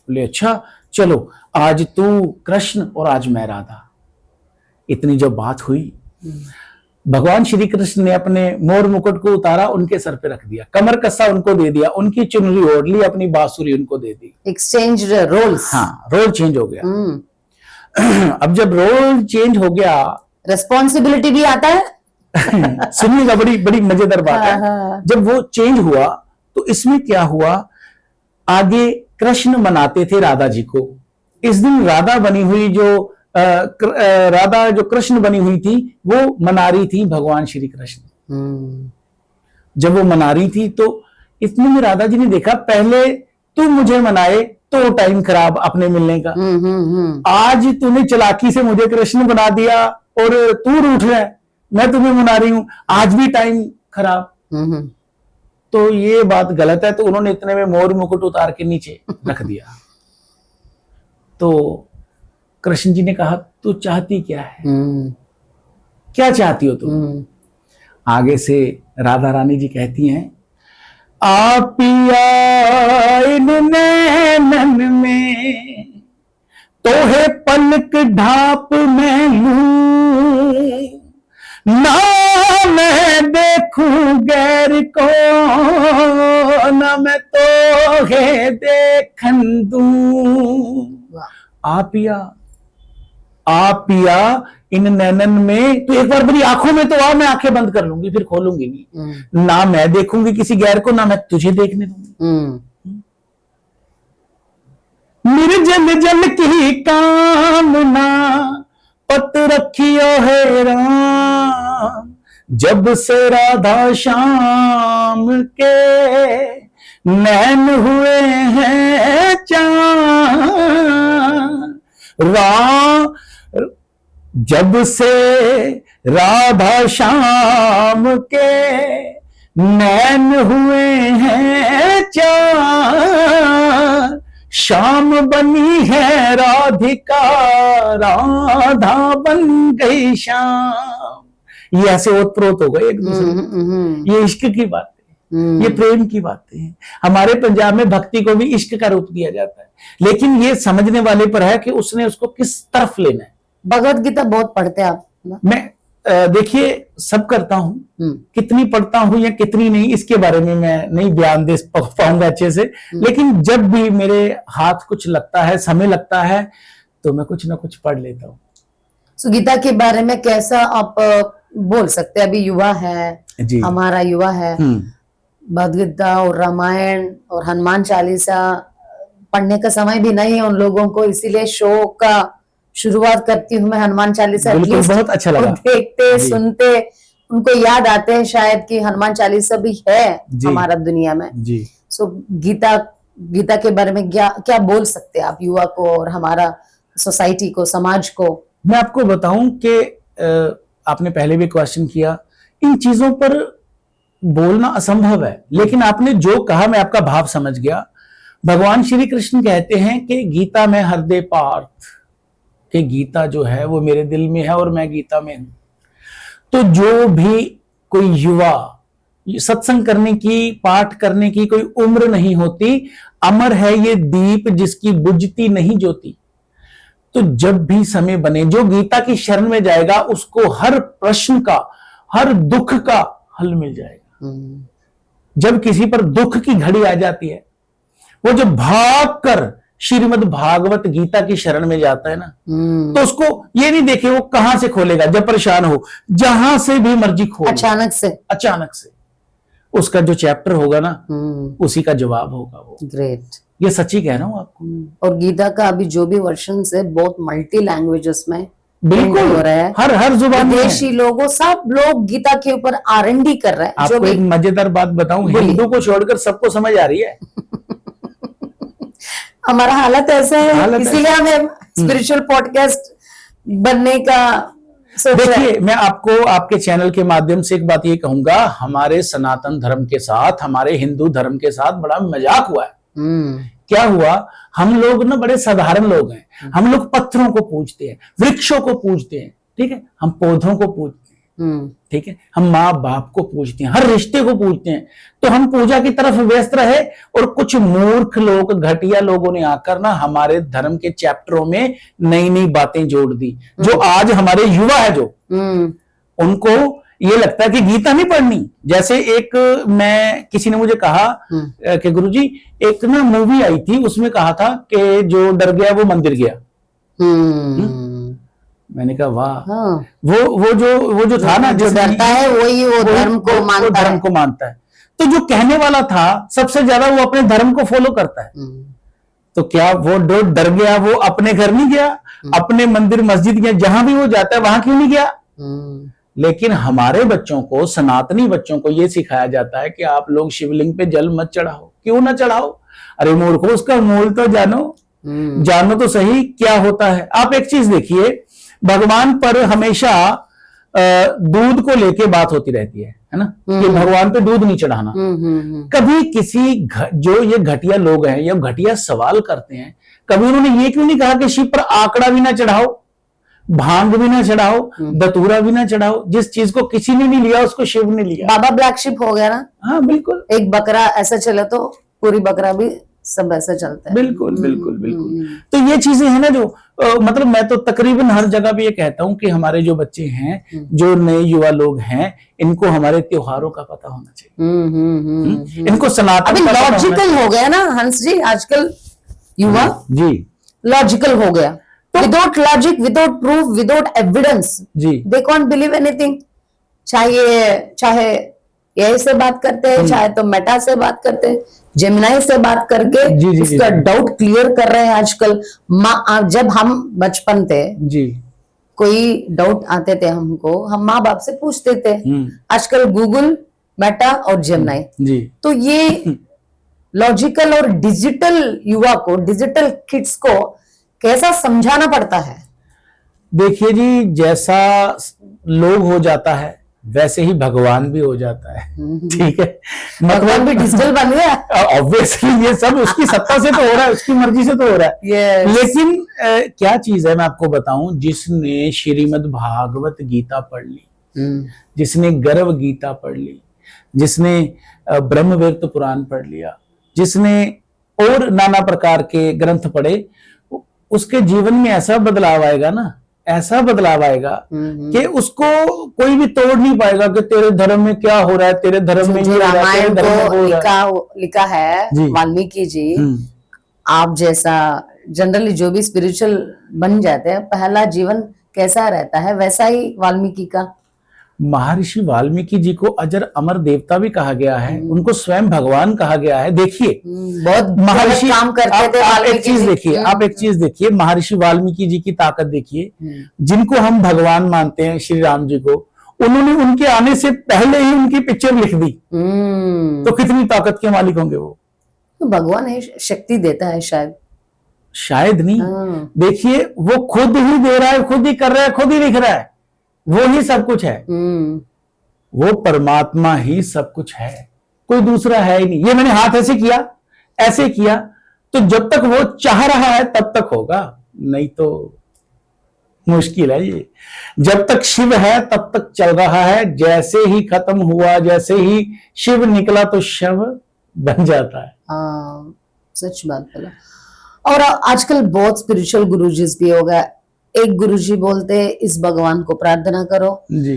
बोले अच्छा चलो, आज तू कृष्ण और आज मैं राधा। इतनी जब बात हुई, भगवान श्री कृष्ण ने अपने मोर मुकुट को उतारा, उनके सर पे रख दिया, कमर कस्सा उनको दे दिया, उनकी चुनरी ओढ़ ली, अपनी बांसुरी उनको दे दी। Exchange roles. हाँ, रोल चेंज हो गया। अब जब रोल चेंज हो गया, रिस्पॉन्सिबिलिटी भी आता है। सुनने का बड़ी बड़ी मजेदार बात है। जब वो चेंज हुआ तो इसमें क्या हुआ, आगे कृष्ण मनाते थे राधा जी को। इस दिन राधा बनी हुई जो राधा जो कृष्ण बनी हुई थी वो मना रही थी भगवान श्री कृष्ण। जब वो मना रही थी तो इतने में राधा जी ने देखा, पहले तू मुझे मनाए तो टाइम खराब अपने मिलने का, आज तूने चालाकी से मुझे कृष्ण बना दिया और तू रूठ रहा है। मैं तुम्हें मना रही हूं, आज भी टाइम खराब। तो ये बात गलत है। तो उन्होंने इतने में मोर मुकुट उतार के नीचे रख दिया। तो कृष्ण जी ने कहा, तू चाहती क्या है, क्या चाहती हो तुम? आगे से राधा रानी जी कहती हैं, आपिया इन नैनन में तोहे पलक ढाप में लूं, ना मैं देखूं गैर को, ना मैं तोहे देखन दूं। आप पिया इन नैनन में, तो एक बार मेरी आंखों में तो आ, मैं आंखें बंद कर लूंगी, फिर खोलूंगी नहीं। ना मैं देखूंगी किसी गैर को, ना मैं तुझे देखने दूंगी। निर्जल जल की कामना पत रखियो है राम, जब से राधा श्याम के नैन हुए हैं चार। जब से राधा श्याम के नैन हुए हैं चार, श्याम बनी है राधिका, राधा बन गई श्याम। ये ऐसे ओतप्रोत हो गए एक दूसरे। ये इश्क की बात है, ये प्रेम की बातें हैं। हमारे पंजाब में भक्ति को भी इश्क का रूप दिया जाता है, लेकिन ये समझने वाले पर है कि उसने उसको किस तरफ लेना है। भगवत गीता बहुत पढ़ते हैं आप? मैं देखिए सब करता हूं, कितनी पढ़ता हूं या कितनी नहीं इसके बारे में मैं नहीं बयान दे पाऊंगा अच्छे से, लेकिन जब भी मेरे हाथ कुछ लगता है, समय लगता है, तो मैं कुछ ना कुछ पढ़ लेता हूँ। सो गीता के बारे में कैसा आप बोल सकते हैं? अभी युवा है जी, हमारा युवा है, भगवद गीता और रामायण और हनुमान चालीसा पढ़ने का समय भी नहीं है उन लोगों को, इसीलिए शो का शुरुआत करती हूँ मैं हनुमान चालीसा। बहुत अच्छा लगा। देखते सुनते उनको याद आते हैं शायद कि हनुमान चालीसा भी है हमारा दुनिया में जी। सो गीता के बारे में क्या बोल सकते हैं आप युवा को और हमारा सोसाइटी को, समाज को? मैं आपको बताऊं कि आपने पहले भी क्वेश्चन किया, इन चीजों पर बोलना असंभव है, लेकिन आपने जो कहा मैं आपका भाव समझ गया। भगवान श्री कृष्ण कहते हैं कि गीता में हृदय पार्थ, कि गीता जो है वो मेरे दिल में है और मैं गीता में हूं। तो जो भी कोई युवा, सत्संग करने की, पाठ करने की कोई उम्र नहीं होती, अमर है ये दीप जिसकी बुझती नहीं ज्योति। तो जब भी समय बने, जो गीता की शरण में जाएगा उसको हर प्रश्न का, हर दुख का हल मिल जाएगा। जब किसी पर दुख की घड़ी आ जाती है, वो जब भाग कर श्रीमद् भागवत गीता की शरण में जाता है ना, तो उसको ये नहीं देखे वो कहां से खोलेगा, जब परेशान हो जहां से भी मर्जी खोल, अचानक से उसका जो चैप्टर होगा ना, उसी का जवाब होगा वो। ग्रेट, ये सच्ची कह रहा हूं आपको। और गीता का अभी जो भी वर्जन है बहुत मल्टी लैंग्वेजेस में बिल्कुल हो रहा है, हर जुबान में। विदेशी लोगों, सब लोग गीता के ऊपर R&D कर रहे हैं। आपको एक मजेदार बात बताऊं, हिंदू को छोड़कर सबको समझ आ रही है। हमारा हालत ऐसा है, इसीलिए हमें स्पिरिचुअल पॉडकास्ट बनने का सोच रहे हैं। देखिए, मैं आपको आपके चैनल के माध्यम से एक बात ये कहूंगा, हमारे सनातन धर्म के साथ, हमारे हिंदू धर्म के साथ बड़ा मजाक हुआ है। क्या हुआ, हम लोग ना बड़े साधारण लोग हैं, हम लोग पत्थरों को पूजते हैं, वृक्षों को पूजते हैं, ठीक है, हम पौधों को पूजते हैं, ठीक है, हम माँ बाप को पूजते हैं, हर रिश्ते को पूजते हैं। तो हम पूजा की तरफ व्यस्त रहे और कुछ मूर्ख लोग, घटिया लोगों ने आकर ना हमारे धर्म के चैप्टरों में नई नई बातें जोड़ दी, जो आज हमारे युवा है जो उनको ये लगता है कि गीता नहीं पढ़नी। जैसे एक किसी ने मुझे कहा कि गुरुजी एक ना मूवी आई थी, उसमें कहा था कि जो डर गया वो मंदिर गया। मैंने कहा वाह, वो जो था ना, जो डरता है वही वो धर्म को मानता है। तो जो कहने वाला था सबसे ज्यादा वो अपने धर्म को फॉलो करता है। तो क्या वो डर गया, वो अपने घर नहीं गया, अपने मंदिर मस्जिद गया, जहां भी वो जाता है वहां क्यों नहीं गया? लेकिन हमारे बच्चों को, सनातनी बच्चों को ये सिखाया जाता है कि आप लोग शिवलिंग पे जल मत चढ़ाओ। क्यों ना चढ़ाओ? अरे मूर्खो, उसका मूल तो जानो तो सही क्या होता है। आप एक चीज देखिए, भगवान पर हमेशा दूध को लेके बात होती रहती है ना, कि भगवान पे दूध नहीं चढ़ाना। कभी किसी जो ये घटिया लोग हैं या घटिया सवाल करते हैं, कभी उन्होंने ये क्यों नहीं कहा कि शिव पर आंकड़ा भी ना चढ़ाओ, भांग भी ना चढ़ाओ, दतूरा भी ना चढ़ाओ। जिस चीज को किसी ने नहीं लिया उसको शिव ने लिया। बाबा ब्लैक शिप हो गया ना। हाँ बिल्कुल, एक बकरा ऐसा चले तो पूरी बकरा भी सब ऐसा चलता है। बिल्कुल बिल्कुल बिल्कुल। तो ये चीजें हैं ना जो मतलब मैं तो तकरीबन हर जगह भी ये कहता हूँ कि हमारे जो बच्चे हैं, जो नए युवा लोग हैं, इनको हमारे त्योहारों का पता होना चाहिए। इनको सनातन अभी लॉजिकल हो गया ना हंस जी, आजकल युवा जी लॉजिकल हो गया। Without logic, without proof, without evidence जी दे कांट बिलीव एनीथिंग। चाहे यही से बात करते हैं, चाहे तो मेटा से बात करते हैं, जेमिनाई से बात करके जी, उसका डाउट क्लियर कर रहे हैं आजकल। जब हम बचपन थे जी, कोई डाउट आते थे हमको, हम माँ बाप से पूछते थे। आजकल गूगल, मेटा और जेमिनाई। जी तो ये लॉजिकल और डिजिटल युवा को, डिजिटल किड्स को कैसा समझाना पड़ता है? देखिए जी, जैसा लोग हो जाता है वैसे ही भगवान भी हो जाता है। ठीक है, भगवान भी डिजिटल बन गया। ऑब्वियसली ये सब उसकी सत्ता से तो हो रहा है, उसकी मर्जी से तो हो रहा है। Yes. लेकिन क्या चीज है मैं आपको बताऊं, जिसने श्रीमद् भागवत गीता पढ़ ली, जिसने गर्व गीता पढ़ ली, जिसने ब्रह्मवेत्त पुराण पढ़ लिया, जिसने और नाना प्रकार के ग्रंथ पढ़े, उसके जीवन में ऐसा बदलाव आएगा ना, ऐसा बदलाव आएगा कि उसको कोई भी तोड़ नहीं पाएगा कि तेरे धर्म में क्या हो रहा है, तेरे धर्म में जो रामायण को लिखा है वाल्मीकि जी, आप जैसा जनरली जो भी स्पिरिचुअल बन जाते हैं, पहला जीवन कैसा रहता है वैसा ही वाल्मीकि का। महर्षि वाल्मीकि जी को अजर अमर देवता भी कहा गया है, उनको स्वयं भगवान कहा गया है। देखिए बहुत महर्षि काम करते थे। आप एक चीज देखिए, आप एक चीज देखिए, महर्षि वाल्मीकि जी की ताकत देखिए। जिनको हम भगवान मानते हैं, श्री राम जी को, उन्होंने उनके आने से पहले ही उनकी पिक्चर लिख दी। तो कितनी ताकत के मालिक होंगे वो। तो भगवान है, शक्ति देता है शायद नहीं। देखिए वो खुद ही दे रहा है, खुद ही कर रहा है, खुद ही लिख रहा है, वो ही सब कुछ है। वो परमात्मा ही सब कुछ है, कोई दूसरा है ही नहीं। ये मैंने हाथ ऐसे किया तो जब तक वो चाह रहा है तब तक होगा, नहीं तो मुश्किल है। ये जब तक शिव है तब तक चल रहा है, जैसे ही खत्म हुआ, जैसे ही शिव निकला तो शव बन जाता है। सच बात बोला। और आजकल बहुत स्पिरिचुअल गुरुजीज भी हो गया। एक गुरुजी बोलते इस भगवान को प्रार्थना करो जी।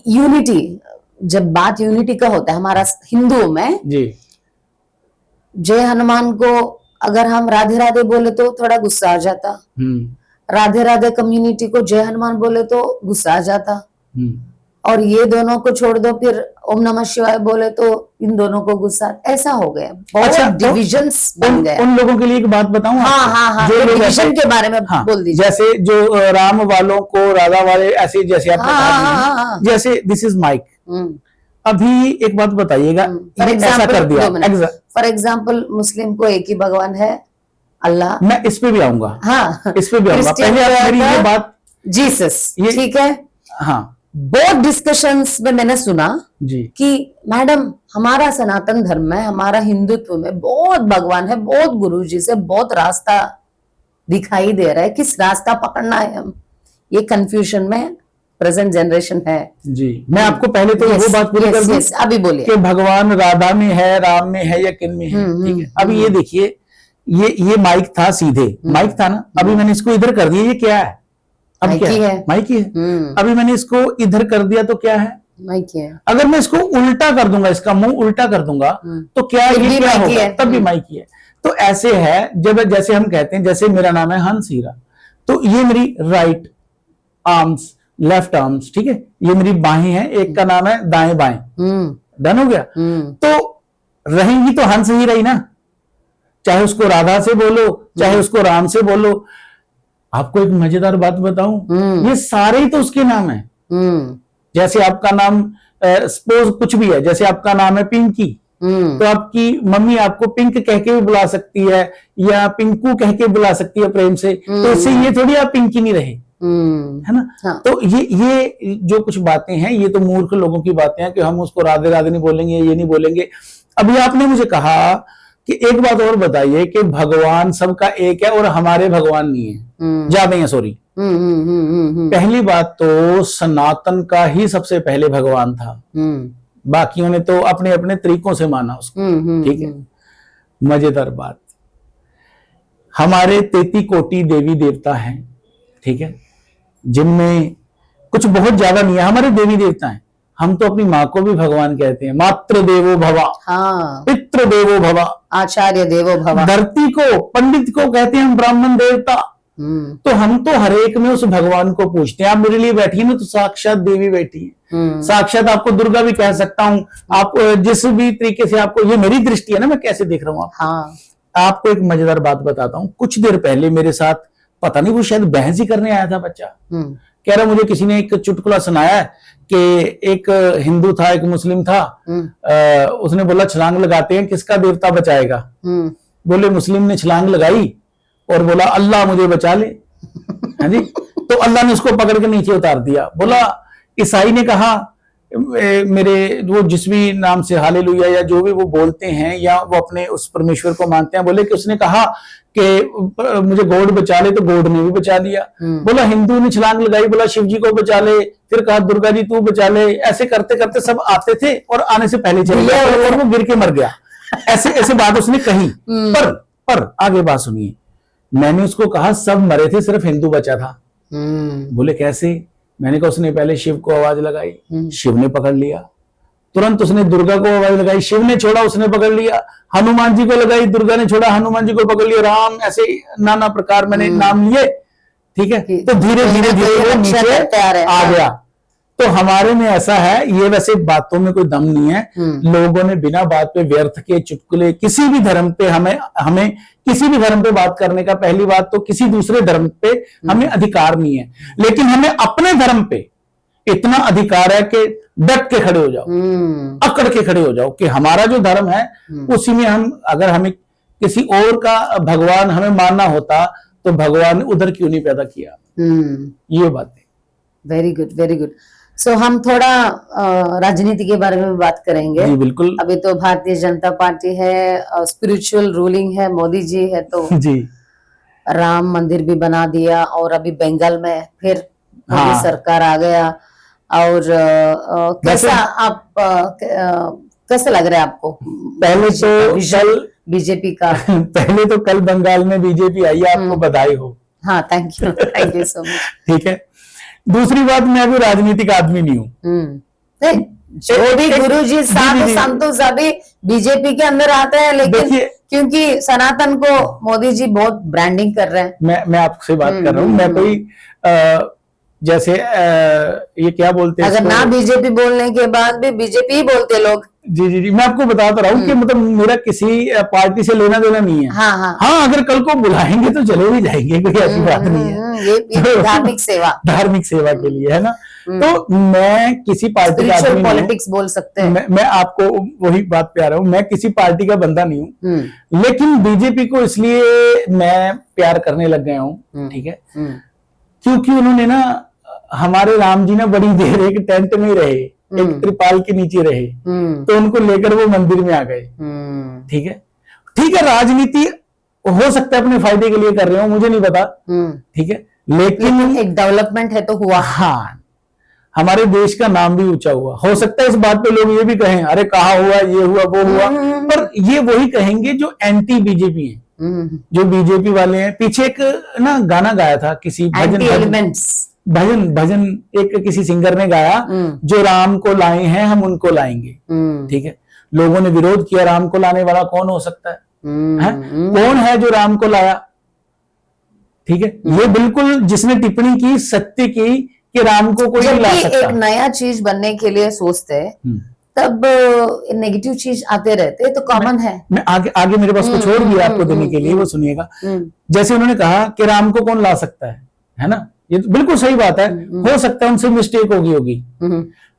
यूनिटी, जब बात यूनिटी का होता है हमारा हिंदुओं में जी, जय हनुमान को अगर हम राधे राधे बोले तो थोड़ा गुस्सा आ जाता, राधे राधे कम्युनिटी को जय हनुमान बोले तो गुस्सा आ जाता, और ये दोनों को छोड़ दो फिर ओम नमः शिवाय बोले तो इन दोनों को गुस्सा। ऐसा हो गया, बहुत डिविजन्स बन गया। उन लोगों के लिए एक बात बताऊं, हाँ, जो डिविजन के बारे में बोल दीजिए। जैसे जो राम वालों को राधा वाले, ऐसे जैसे आप जैसे दिस इज माइक। अभी एक बात बताइएगा, ऐसा कर दिया। फॉर एग्जाम्पल मुस्लिम को एक ही भगवान है, अल्लाह। मैं इस पे भी आऊंगा, हाँ इस पे भी आऊंगा। पहले आप मेरी ये बात, जीसस, ठीक है। हाँ, बहुत डिस्कशंस में मैंने सुना जी कि मैडम हमारा सनातन धर्म में, हमारा हिंदुत्व में बहुत भगवान है, बहुत गुरुजी से बहुत रास्ता दिखाई दे रहा है, किस रास्ता पकड़ना है हम, ये कंफ्यूजन में प्रेजेंट जनरेशन है जी। मैं आपको पहले तो वो बात पूरी कर दूं, अभी बोलिए कि भगवान राधा में है, राम में है या किन में है, ठीक है। अभी ये देखिए, ये माइक था, सीधे माइक था ना, अभी मैंने इसको इधर कर दिया, ये क्या है? अब क्या है? माइकी है। अभी मैंने इसको इधर कर दिया तो क्या है? माइकी है। अगर मैं इसको उल्टा कर दूंगा, इसका मुंह उल्टा कर दूंगा तो क्या ये क्या होगा? तब भी माइकी है। तो ऐसे है, जब जैसे हम कहते हैं, जैसे मेरा नाम है हंस हीरा, तो ये मेरी राइट आर्म्स, लेफ्ट आर्म्स, ठीक है, ये मेरी बाहें हैं, एक का नाम है दाएं बाएं। डन हो गया। तो रहेंगी तो हंस ही रही ना, चाहे उसको राधा से बोलो, चाहे उसको राम से बोलो। आपको एक मजेदार बात बताऊं, ये सारे ही तो उसके नाम है। जैसे आपका नाम सपोज कुछ भी है, जैसे आपका नाम है पिंकी, तो आपकी मम्मी आपको पिंक कह के भी बुला सकती है, या पिंकू कह के बुला सकती है प्रेम से, तो इससे ये थोड़ी आप पिंकी नहीं रहे। है ना। हाँ। तो ये जो कुछ बातें हैं, ये तो मूर्ख लोगों की बातें हैं कि हम उसको राधे राधे नहीं बोलेंगे, ये नहीं बोलेंगे। अभी आपने मुझे कहा कि एक बात और बताइए कि भगवान सबका एक है और हमारे भगवान नहीं है, ज्यादा हैं, सॉरी। पहली बात तो सनातन का ही सबसे पहले भगवान था, बाकियों ने तो अपने अपने तरीकों से माना उसको, ठीक है। मजेदार बात, हमारे 33 कोटि देवी देवता हैं, ठीक है, जिनमें कुछ बहुत ज्यादा नहीं है, हमारे देवी देवता हैं। हम तो अपनी माँ को भी भगवान कहते हैं, मातृ देवो भवा, हाँ, पितृ देवो भवा, आचार्य देवो भवा। धरती को, पंडित को कहते हैं हम ब्राह्मण देवता। तो हम तो हर एक में उस भगवान को पूछते हैं। आप मेरे लिए बैठी ना, तो साक्षात देवी बैठी है, साक्षात आपको दुर्गा भी कह सकता हूँ। आप जिस भी तरीके से आपको, ये मेरी दृष्टि है ना, मैं कैसे देख रहा हूँ आप। हाँ। आपको एक मजेदार बात बताता हूँ। कुछ देर पहले मेरे साथ, पता नहीं वो शायद बहस ही करने आया था बच्चा, कह रहा मुझे किसी ने एक चुटकुला सुनाया कि एक हिंदू था, एक मुस्लिम था, उसने बोला छलांग लगाते हैं किसका देवता बचाएगा। बोले मुस्लिम ने छलांग लगाई और बोला अल्लाह मुझे बचा ले। हाँ जी, तो अल्लाह ने उसको पकड़ के नीचे उतार दिया। बोला ईसाई ने कहा मेरे वो जिस भी नाम से हालेलुया या जो भी वो बोलते हैं, या वो अपने उस परमेश्वर को मानते हैं, बोले कि उसने कहा कि मुझे गॉड बचा ले, तो गॉड ने भी बचा लिया। बोला हिंदू ने छलांग लगाई, बोला शिव जी को बचा ले, फिर कहा दुर्गा जी तू बचा ले। ऐसे करते करते सब आते थे और आने से पहले चले गए और वो गिर के मर गया। ऐसे ऐसे बात उसने कही। पर आगे बात सुनिए, मैंने उसको कहा सब मरे थे, सिर्फ हिंदू बचा था। बोले कैसे? मैंने कहा उसने पहले शिव को आवाज लगाई, शिव ने पकड़ लिया। तुरंत उसने दुर्गा को आवाज लगाई, शिव ने छोड़ा, उसने पकड़ लिया। हनुमान जी को लगाई, दुर्गा ने छोड़ा, हनुमान जी को पकड़ लिया। राम, ऐसे नाना प्रकार मैंने नाम लिए, ठीक है। तो धीरे धीरे धीरे वो नीचे आ गया। तो हमारे में ऐसा है, ये वैसे बातों में कोई दम नहीं है। लोगों ने बिना बात पे व्यर्थ के चुटकुले, किसी भी धर्म पे हमें किसी भी धर्म पे बात करने का, पहली बात तो किसी दूसरे धर्म पे हमें अधिकार नहीं है, लेकिन हमें अपने धर्म पे इतना अधिकार है कि डट के खड़े हो जाओ, अकड़ के खड़े हो जाओ कि हमारा जो धर्म है उसी में हम, अगर हमें किसी और का भगवान हमें मानना होता तो भगवान ने उधर क्यों नहीं पैदा किया। ये बात है। Very good, very good. So हम थोड़ा राजनीति के बारे में बात करेंगे। जी बिल्कुल। अभी तो भारतीय जनता पार्टी है, स्पिरिचुअल रूलिंग है, मोदी जी है, तो जी राम मंदिर भी बना दिया, और अभी बंगाल में फिर मोदी सरकार आ गया। और कैसा आप कैसे लग रहा है आपको? पहले तो बीजेपी का पहले तो कल बंगाल में बीजेपी आई है, आपको बधाई हो। हाँ, थैंक यू सो मच। ठीक है। दूसरी बात, मैं भी राजनीतिक आदमी नहीं हूँ। जो भी गुरु जी साधु संतों सभी बीजेपी के अंदर आते हैं, लेकिन क्योंकि सनातन को मोदी जी बहुत ब्रांडिंग कर रहे हैं। मैं आपसे बात कर रहा हूँ, मैं कोई जैसे ये क्या बोलते हैं, अगर ना बीजेपी बोलने के बाद भी बीजेपी ही बोलते लोग। जी जी जी, मैं आपको बताता रहा हूँ कि मतलब मेरा किसी पार्टी से लेना देना नहीं है। हाँ, अगर कल को बुलाएंगे तो चले भी जाएंगे, कोई ऐसी बात नहीं है। ये धार्मिक सेवा के लिए है ना। तो मैं किसी पार्टी का आदमी पॉलिटिक्स बोल सकते हैं। मैं आपको वही बात पे आ रहा हूँ, मैं किसी पार्टी का बंदा नहीं हूँ, लेकिन बीजेपी को इसलिए मैं प्यार करने लग गया हूँ, ठीक है, क्योंकि उन्होंने ना, हमारे राम जी ना बड़ी देर एक टेंट में रहे, एक त्रिपाल के नीचे रहे, तो उनको लेकर वो मंदिर में आ गए। ठीक है, ठीक है, राजनीति हो सकता है अपने फायदे के लिए कर रहे हो, मुझे नहीं पता, ठीक है, लेकिन एक डेवलपमेंट है तो हुआ। हाँ, हमारे देश का नाम भी ऊंचा हुआ। हो सकता है इस बात पे लोग ये भी कहें अरे कहा हुआ, ये हुआ, वो हुआ, पर ये वही कहेंगे जो एंटी बीजेपी है। जो बीजेपी वाले हैं, पीछे एक ना गाना गाया था किसी भजन एक किसी सिंगर ने गाया, जो राम को लाए हैं हम उनको लाएंगे। ठीक है, लोगों ने विरोध किया, राम को लाने वाला कौन हो सकता है? कौन है जो राम को लाया? ठीक है, ये बिल्कुल जिसने टिप्पणी की सत्य की कि राम को कोई नहीं ला सकता। एक नया चीज बनने के लिए सोचते हैं तब नेगेटिव चीज आते रहते, तो कॉमन है। मैं आगे मेरे पास कुछ और भी आपको देने के लिए, वो सुनिएगा। जैसे उन्होंने कहा कि राम को कौन ला सकता है ना, ये तो बिल्कुल सही बात है, हो सकता है उनसे मिस्टेक होगी।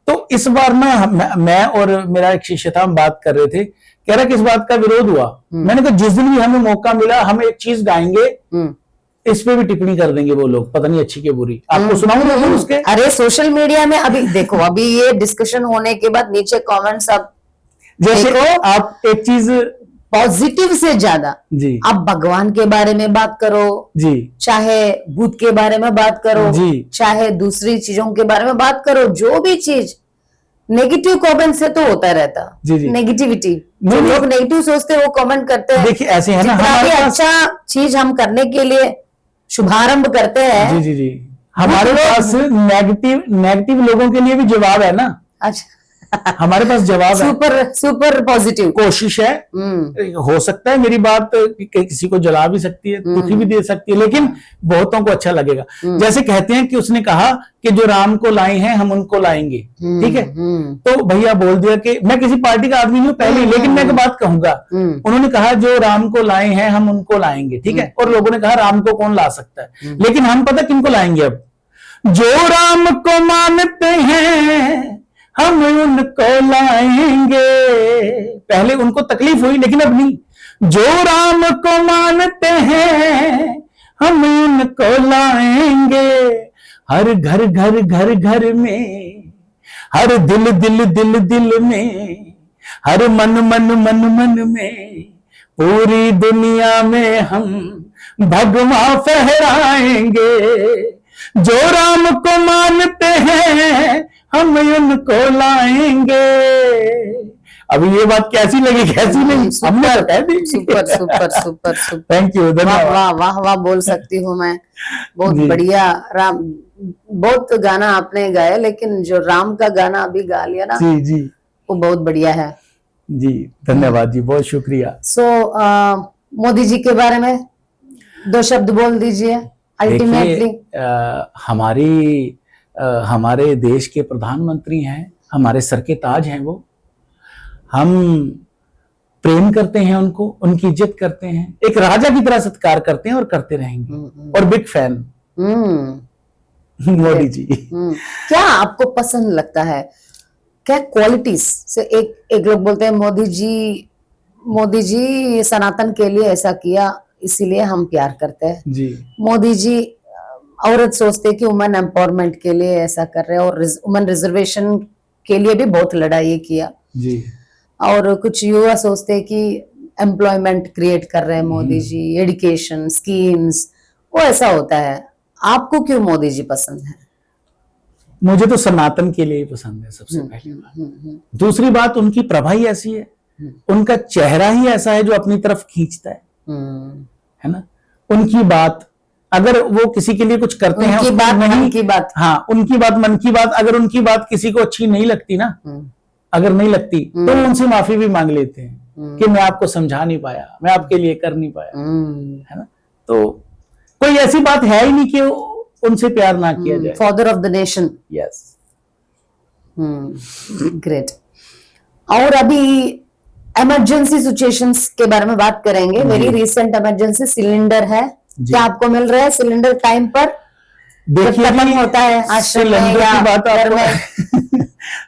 तो इस बार ना मैं और मेरा एक शिष्य था, हम बात कर रहे थे, कह रहा कि इस बात का विरोध हुआ। मैंने कहा जिस दिन भी हमें मौका मिला हम एक चीज गाएंगे इस पे भी टिप्पणी कर देंगे वो लोग, पता नहीं अच्छी के बुरी। आपको सुनाऊंगा मैं उसके। अरे सोशल मीडिया में अभी देखो, अभी ये डिस्कशन होने के बाद नीचे कमेंट्स अब जैसे देखो, आप एक चीज पॉजिटिव से ज्यादा जी आप भगवान के बारे में बात करो, जी चाहे भूत के बारे में बात करो, जी। चाहे दूसरी चीजों के बारे में बात करो, जो भी चीज नेगेटिव कमेंट से तो होता रहता। जी, जी। नेगेटिविटी, जो नहीं, लोग नेगेटिव सोचते हैं वो कमेंट करते हैं। देखिए ऐसे है ना, जितना हमारे भी पास अच्छा चीज हम करने के लिए शुभारंभ करते हैं। जी जी जी, हमारे पास नेगेटिव लोगों के लिए भी जवाब है ना। अच्छा, हमारे पास जवाब है, सुपर पॉजिटिव कोशिश है। हो सकता है मेरी बात किसी को जला भी सकती है, दुखी भी दे सकती है, लेकिन बहुतों को अच्छा लगेगा। जैसे कहते हैं कि उसने कहा कि जो राम को लाए हैं हम उनको लाएंगे, ठीक है। तो भैया बोल दिया कि मैं किसी पार्टी का आदमी हूँ पहले, लेकिन मैं एक बात कहूंगा, उन्होंने कहा जो राम को लाए हैं हम उनको लाएंगे, ठीक है। और लोगों ने कहा राम को कौन ला सकता है, लेकिन हम पता किनको लाएंगे अब, जो राम को मानते हैं हम उनको लाएंगे। पहले उनको तकलीफ हुई लेकिन अब नहीं। जो राम को मानते हैं हम उनको लाएंगे। हर घर घर घर घर में, हर दिल दिल दिल दिल में, हर मन मन मन मन में, पूरी दुनिया में हम भगवा फहराएंगे। जो राम को मानते हैं हम उनको लाएंगे। अभी ये बात कैसी लगी, कैसी नहीं, हमने तो कह दी। Super super super super, thank you, वाह धन्यवाद। वाह वाह वाह बोल सकती हूँ मैं। बहुत जी। बढ़िया। राम, बहुत गाना आपने गाया, लेकिन जो राम का गाना अभी गा लिया ना, जी जी वो बहुत बढ़िया है। जी, धन्यवाद जी, बहुत शुक्रिया। सो मोदी जी के बारे में 2 शब्द बोल दीजिए अल्टीमेटली। हमारे देश के प्रधानमंत्री हैं, हमारे सर के ताज हैं वो। हम प्रेम करते हैं उनको, उनकी इज्जत करते हैं, एक राजा की तरह सत्कार करते हैं और करते रहेंगे। और बिग फैन मोदी जी। क्या आपको पसंद लगता है, क्या क्वालिटीज से? एक लोग बोलते हैं मोदी जी सनातन के लिए ऐसा किया इसीलिए हम प्यार करते हैं जी। मोदी जी। औरत सोचते हैं कि वुमेन एम्पावरमेंट के लिए ऐसा कर रहे हैं, और वुमेन रिजर्वेशन के लिए भी बहुत लड़ाई किया जी। और कुछ युवा सोचते हैं कि एम्प्लॉयमेंट क्रिएट कर रहे हैं मोदी जी, एजुकेशन स्कीम्स, वो ऐसा होता है। आपको क्यों मोदी जी पसंद है? मुझे तो सनातन के लिए ही पसंद है, सबसे पहली बात। दूसरी बात, उनकी प्रभा ही ऐसी है, उनका चेहरा ही ऐसा है जो अपनी तरफ खींचता है ना। उनकी बात, अगर वो किसी के लिए कुछ करते हैं, उनकी बात मन की बात, हाँ उनकी बात मन की बात, अगर उनकी बात किसी को अच्छी नहीं लगती ना, अगर नहीं लगती तो उनसे माफी भी मांग लेते हैं कि मैं आपको समझा नहीं पाया, मैं आपके लिए कर नहीं पाया, है ना। तो कोई ऐसी बात है ही नहीं कि उनसे प्यार ना किया जाए। Father of the nation. Yes. Great. और अभी इमरजेंसी सिचुएशंस के बारे में बात करेंगे। वेरी रिसेंट इमरजेंसी सिलेंडर है, क्या आपको मिल रहा है सिलेंडर टाइम पर? देखिए, खत्म होता है आश्रम में सिलेंडर या की बात घर में?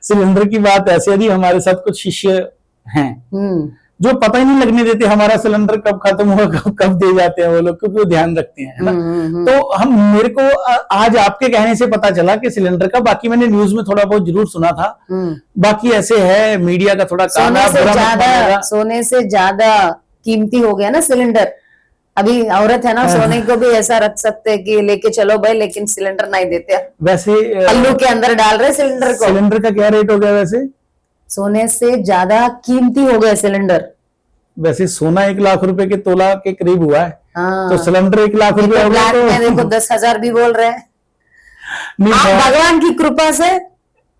सिलेंडर की बात ऐसे है जी, हमारे साथ कुछ शिष्य हैं जो पता ही नहीं लगने देते हमारा सिलेंडर कब खत्म हुआ, कब दे जाते हैं वो लोग, क्योंकि वो ध्यान रखते हैं, है ना। तो मेरे को आज आपके कहने से पता चला कि सिलेंडर का, बाकी मैंने न्यूज में थोड़ा बहुत जरूर सुना था, बाकी ऐसे है मीडिया का थोड़ा सोने से ज्यादा कीमती हो गया ना सिलेंडर। अभी औरत है ना, सोने को भी ऐसा रख सकते हैं कि लेके चलो भाई, लेकिन सिलेंडर नहीं देते। वैसे पल्लू के अंदर डाल रहे सिलेंडर को। सिलेंडर का क्या रेट हो गया वैसे? सोने से ज्यादा कीमती हो गया सिलेंडर। वैसे सोना 1 लाख रुपए के तोला के करीब हुआ है। हाँ। तो सिलेंडर 1 लाख रुपए हो गया, तो देखो 10,000 भी बोल रहे हैं। नहीं, भगवान की कृपा से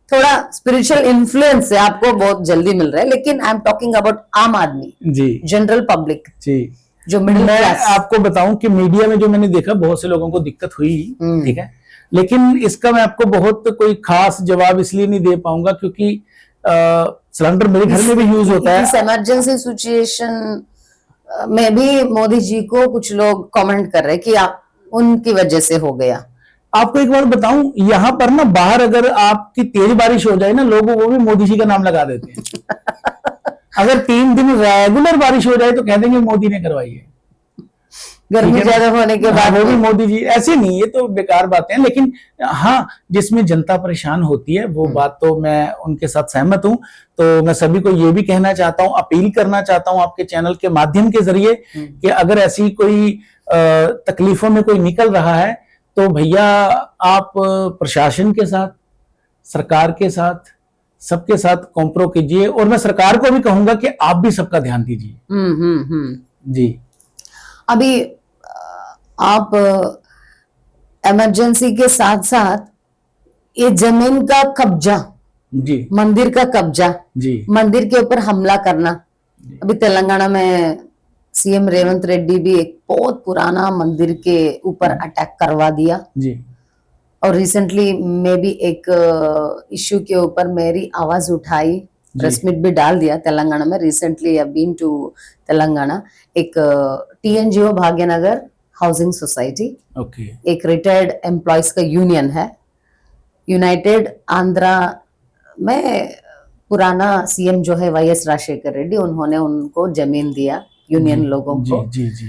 थोड़ा स्पिरिचुअल इन्फ्लुएंस से आपको बहुत जल्दी मिल रहा है, लेकिन आई एम टॉकिंग अबाउट आम आदमी जी, जनरल पब्लिक जी, जो मिडिल क्लास। आपको बताऊं कि मीडिया में जो मैंने देखा, बहुत से लोगों को दिक्कत हुई, ठीक है, लेकिन इसका मैं आपको बहुत कोई खास जवाब इसलिए नहीं दे पाऊंगा क्योंकि सिलेंडर मेरे घर में भी यूज होता है। इस इमरजेंसी सिचुएशन में भी मोदी जी को कुछ लोग कमेंट कर रहे हैं कि उनकी वजह से हो गया। आपको एक बात बताऊं, यहाँ पर ना बाहर अगर आपकी तेज बारिश हो जाए ना, लोग वो भी मोदी जी का नाम लगा देते हैं। अगर 3 दिन रेगुलर बारिश हो जाए तो कह देंगे मोदी ने करवाई है। गर्मी ठीक है ना? ज्यादा होने के हाँ, बाद वो भी मोदी जी ऐसे नहीं, ये तो बेकार बातें हैं, लेकिन हाँ जिसमें जनता परेशान होती है वो बात तो मैं उनके साथ सहमत हूं। तो मैं सभी को ये भी कहना चाहता हूं, अपील करना चाहता हूं आपके चैनल के माध्यम के जरिए कि अगर ऐसी कोई तकलीफों में कोई निकल रहा है तो भैया आप प्रशासन के साथ, सरकार के साथ, सबके साथ कॉम्प्रो कीजिए। और मैं सरकार को भी कहूंगा कि आप भी सबका ध्यान दीजिए। जी अभी आप इमरजेंसी के साथ साथ ये जमीन का कब्जा, जी मंदिर का कब्जा, जी मंदिर के ऊपर हमला करना, अभी तेलंगाना में सीएम रेवंत रेड्डी भी एक बहुत पुराना मंदिर के ऊपर अटैक करवा दिया। जी और रिसेंटली मैं भी एक इश्यू के ऊपर मेरी आवाज उठाई, प्रेस मीट भी डाल दिया तेलंगाना में। Recently I been to Telangana, एक TNGO Bhagyanagar housing society, okay एक रिटायर्ड एम्प्लॉयज का यूनियन है, यूनाइटेड आंध्रा में पुराना सीएम जो है वाईएस राजशेखर रेड्डी, उन्होंने उनको जमीन दिया यूनियन लोगों जी को। जी जी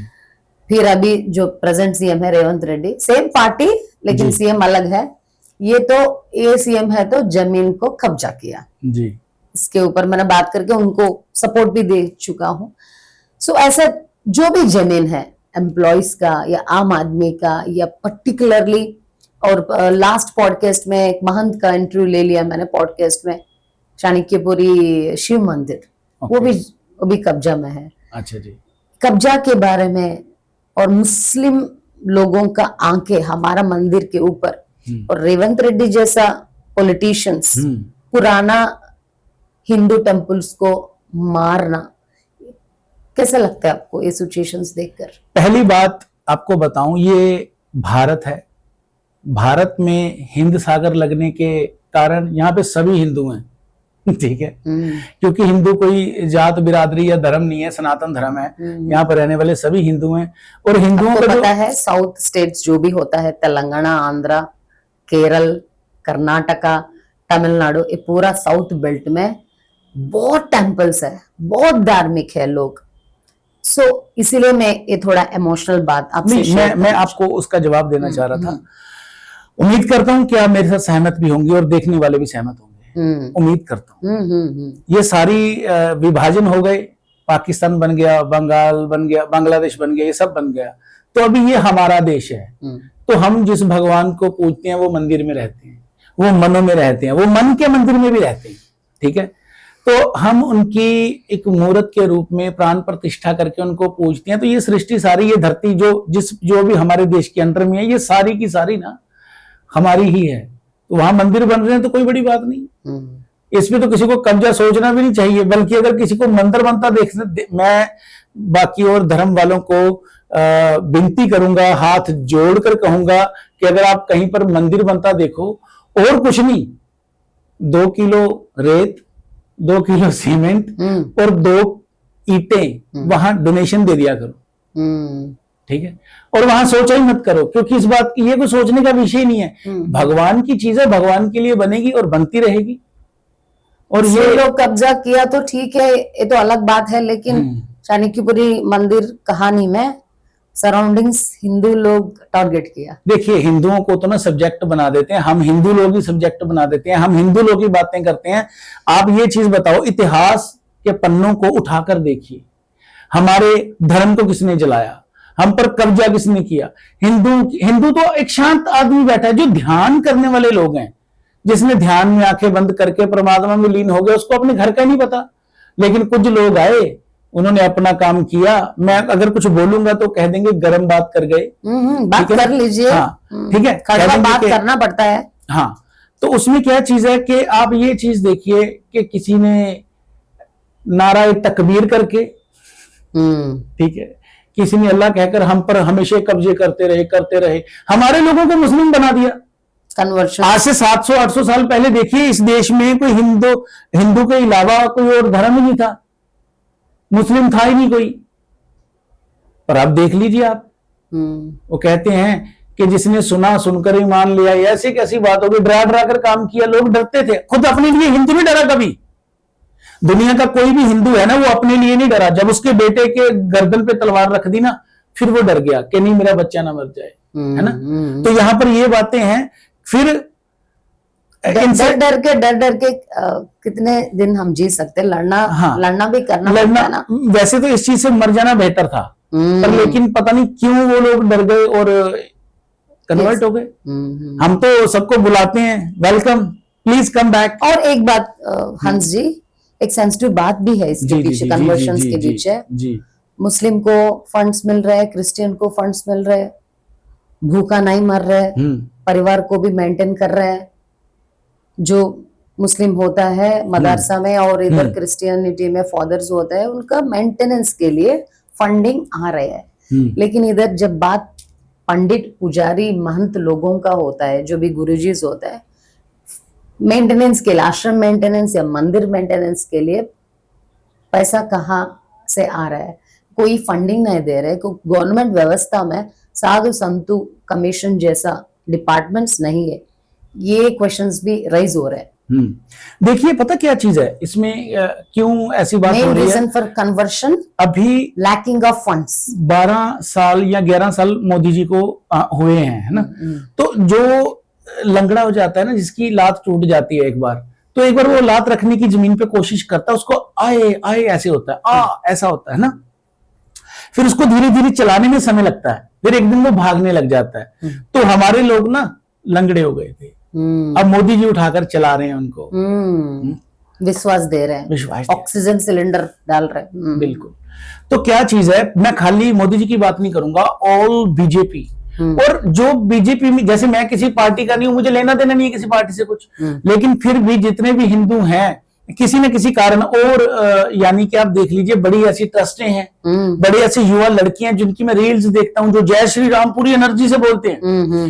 फिर अभी जो प्रेजेंट सीएम है रेवंत रेड्डी, सेम पार्टी लेकिन जी। सीएम अलग है, ये सीएम है तो जमीन को कब्जा किया। जी इसके ऊपर मैंने बात करके उनको सपोर्ट भी दे चुका हूँ। सो ऐसा जो भी जमीन है एम्प्लॉयज का या आम आदमी का या पर्टिकुलरली, और लास्ट पॉडकास्ट में एक महंत का इंटरव्यू ले लिया मैंने पॉडकास्ट में, चाणक्यपुरी शिव मंदिर, वो भी कब्जा में है। अच्छा जी कब्जा के बारे में और मुस्लिम लोगों का आंखें हमारा मंदिर के ऊपर, और रेवंत रेड्डी जैसा पॉलिटिशियंस पुराना हिंदू टेम्पल्स को मारना, कैसा लगता है आपको ये सिचुएशंस देखकर? पहली बात आपको बताऊं, ये भारत है। भारत में हिंद सागर लगने के कारण यहाँ पे सभी हिंदू हैं। ठीक है, क्योंकि हिंदू कोई जात बिरादरी या धर्म नहीं है, सनातन धर्म है। यहाँ पर रहने वाले सभी हिंदू हैं। और हिंदुओं आपको का पता है साउथ स्टेट्स जो भी होता है, तेलंगाना, आंध्रा, केरल, कर्नाटका, तमिलनाडु, ये पूरा साउथ बेल्ट में बहुत टेम्पल्स है, बहुत धार्मिक है लोग। सो इसीलिए मैं ये थोड़ा इमोशनल बात आपसे मैं आपको उसका जवाब देना चाह रहा था। उम्मीद करता हूं कि आप मेरे साथ सहमत भी होंगे और देखने वाले भी सहमत होंगे। उम्मीद करता हूँ। ये सारी विभाजन हो गए, पाकिस्तान बन गया, बंगाल बन गया, बांग्लादेश बन गया, ये सब बन गया, तो अभी ये हमारा देश है। तो हम जिस भगवान को पूजते हैं वो मंदिर में रहते हैं, वो मनों में रहते हैं, वो मन के मंदिर में भी रहते हैं। ठीक है, तो हम उनकी एक मूर्त के रूप में प्राण प्रतिष्ठा करके उनको पूजते हैं। तो ये सृष्टि सारी, ये धरती जो भी हमारे देश के अंदर में है, ये सारी की सारी ना हमारी ही है। तो वहां मंदिर बन रहे हैं तो कोई बड़ी बात नहीं। इसमें तो किसी को कब्जा सोचना भी नहीं चाहिए, बल्कि अगर किसी को मंदिर बनता मैं बाकी और धर्म वालों को विनती करूंगा, हाथ जोड़कर कहूंगा कि अगर आप कहीं पर मंदिर बनता देखो, और कुछ नहीं, 2 किलो रेत, 2 किलो सीमेंट और 2 ईंटें वहां डोनेशन दे दिया करो। ठीक है, और वहां सोचा ही मत करो, क्योंकि इस बात की ये कोई सोचने का विषय नहीं है। भगवान की चीजें भगवान के लिए बनेगी और बनती रहेगी। और ये लोग कब्जा किया तो ठीक है, ये तो अलग बात है, लेकिन चाणक्यपुरी मंदिर कहानी में सराउंडिंग्स हिंदू लोग टारगेट किया। देखिए, हिंदुओं को तो ना सब्जेक्ट बना देते हैं, हम हिंदू लोग ही सब्जेक्ट बना देते हैं, हम हिंदू लोग ही बातें करते हैं। आप ये चीज बताओ, इतिहास के पन्नों को उठाकर देखिए, हमारे धर्म को किसने जलाया, हम पर कब्जा किसने किया? हिंदू तो एक शांत आदमी बैठा है, जो ध्यान करने वाले लोग हैं, जिसने ध्यान में आंखें बंद करके परमात्मा में लीन हो गया, उसको अपने घर का नहीं पता। लेकिन कुछ लोग आए, उन्होंने अपना काम किया। मैं अगर कुछ बोलूंगा तो कह देंगे गरम बात कर गए। बात कर लीजिए। हाँ, ठीक है, कड़वा बात करना पड़ता है। हाँ, तो उसमें क्या चीज है कि आप ये चीज देखिए कि किसी ने नारा तकबीर करके, ठीक है, किसी ने अल्लाह कहकर हम पर हमेशा कब्जे करते रहे, हमारे लोगों को मुस्लिम बना दिया। कन्वर्शन आज से 700-800 साल पहले देखिए, इस देश में कोई हिंदू के अलावा कोई और धर्म ही नहीं था, मुस्लिम था ही नहीं कोई। पर अब देख लीजिए आप, वो कहते हैं कि जिसने सुना सुनकर ही मान लिया, ऐसी कैसी बात होगी, डरा कर काम किया। लोग डरते थे, खुद अपने लिए हिंदू नहीं डरा कभी। दुनिया का कोई भी हिंदू है ना, वो अपने लिए नहीं डरा। जब उसके बेटे के गर्दन पे तलवार रख दी ना, फिर वो डर गया कि नहीं मेरा बच्चा ना मर जाए, है ना। तो यहाँ पर ये बातें हैं। फिर डर डर के कितने दिन हम जी सकते, लड़ना भी करना पड़ता है ना। वैसे तो इस चीज से मर जाना बेहतर था, पर लेकिन पता नहीं क्यों वो लोग डर गए और कन्वर्ट हो गए। हम तो सबको बुलाते हैं, वेलकम, प्लीज कम बैक। और एक बात हंस जी, एक सेंसिटिव बात भी है इसके पीछे, कन्वर्शंस के पीछे। मुस्लिम को फंड्स मिल रहे हैं, क्रिश्चियन को फंड्स मिल रहे हैं, भूखा नहीं मर रहे, परिवार को भी मेंटेन कर रहे हैं। जो मुस्लिम होता है मदरसा में और इधर क्रिश्चियनिटी में फादर्स होता है, उनका मेंटेनेंस के लिए फंडिंग आ रहे हैं। लेकिन इधर जब बात पंडित, पुजारी, महंत लोगों का होता है, जो भी गुरुजीज होता है, मेंटेनेंस के लिए, आश्रम मेंटेनेंस या मंदिर मेंटेनेंस के लिए पैसा कहाँ से आ रहा है? कोई फंडिंग नहीं दे रहे। गवर्नमेंट व्यवस्था में साधु संतु कमीशन जैसा डिपार्टमेंट्स नहीं है। ये क्वेश्चंस भी राइज हो रहे हैं। देखिए पता क्या चीज है इसमें, क्यों ऐसी बात हो रही है? रीजन फॉर कन्वर्शन अभी लैकिंग ऑफ फंड्स। 12 साल या 11 साल मोदी जी को हुए हैं, है ना। तो जो लंगड़ा हो जाता है ना, जिसकी लात टूट जाती है एक बार, तो एक बार वो लात रखने की जमीन पे कोशिश करता है, उसको आए आए ऐसे होता है, ऐसा होता है ना। फिर उसको धीरे धीरे चलाने में समय लगता है, फिर एक दिन वो भागने लग जाता है। तो हमारे लोग ना लंगड़े हो गए थे, अब मोदी जी उठाकर चला रहे हैं उनको, विश्वास दे रहे हैं, विश्वास, ऑक्सीजन सिलेंडर डाल रहे हैं। बिल्कुल। तो क्या चीज है, मैं खाली मोदी जी की बात नहीं करूंगा, ऑल बीजेपी। और जो बीजेपी में, जैसे मैं किसी पार्टी का नहीं हूं, मुझे लेना देना नहीं है किसी पार्टी से कुछ, लेकिन फिर भी जितने भी हिंदू हैं किसी न किसी कारण, और यानी कि आप देख लीजिए बड़ी ऐसी ट्रस्टें हैं, बड़ी ऐसी युवा लड़कियां जिनकी मैं रील्स देखता हूं, जो जय श्री राम पूरी एनर्जी से बोलते हैं,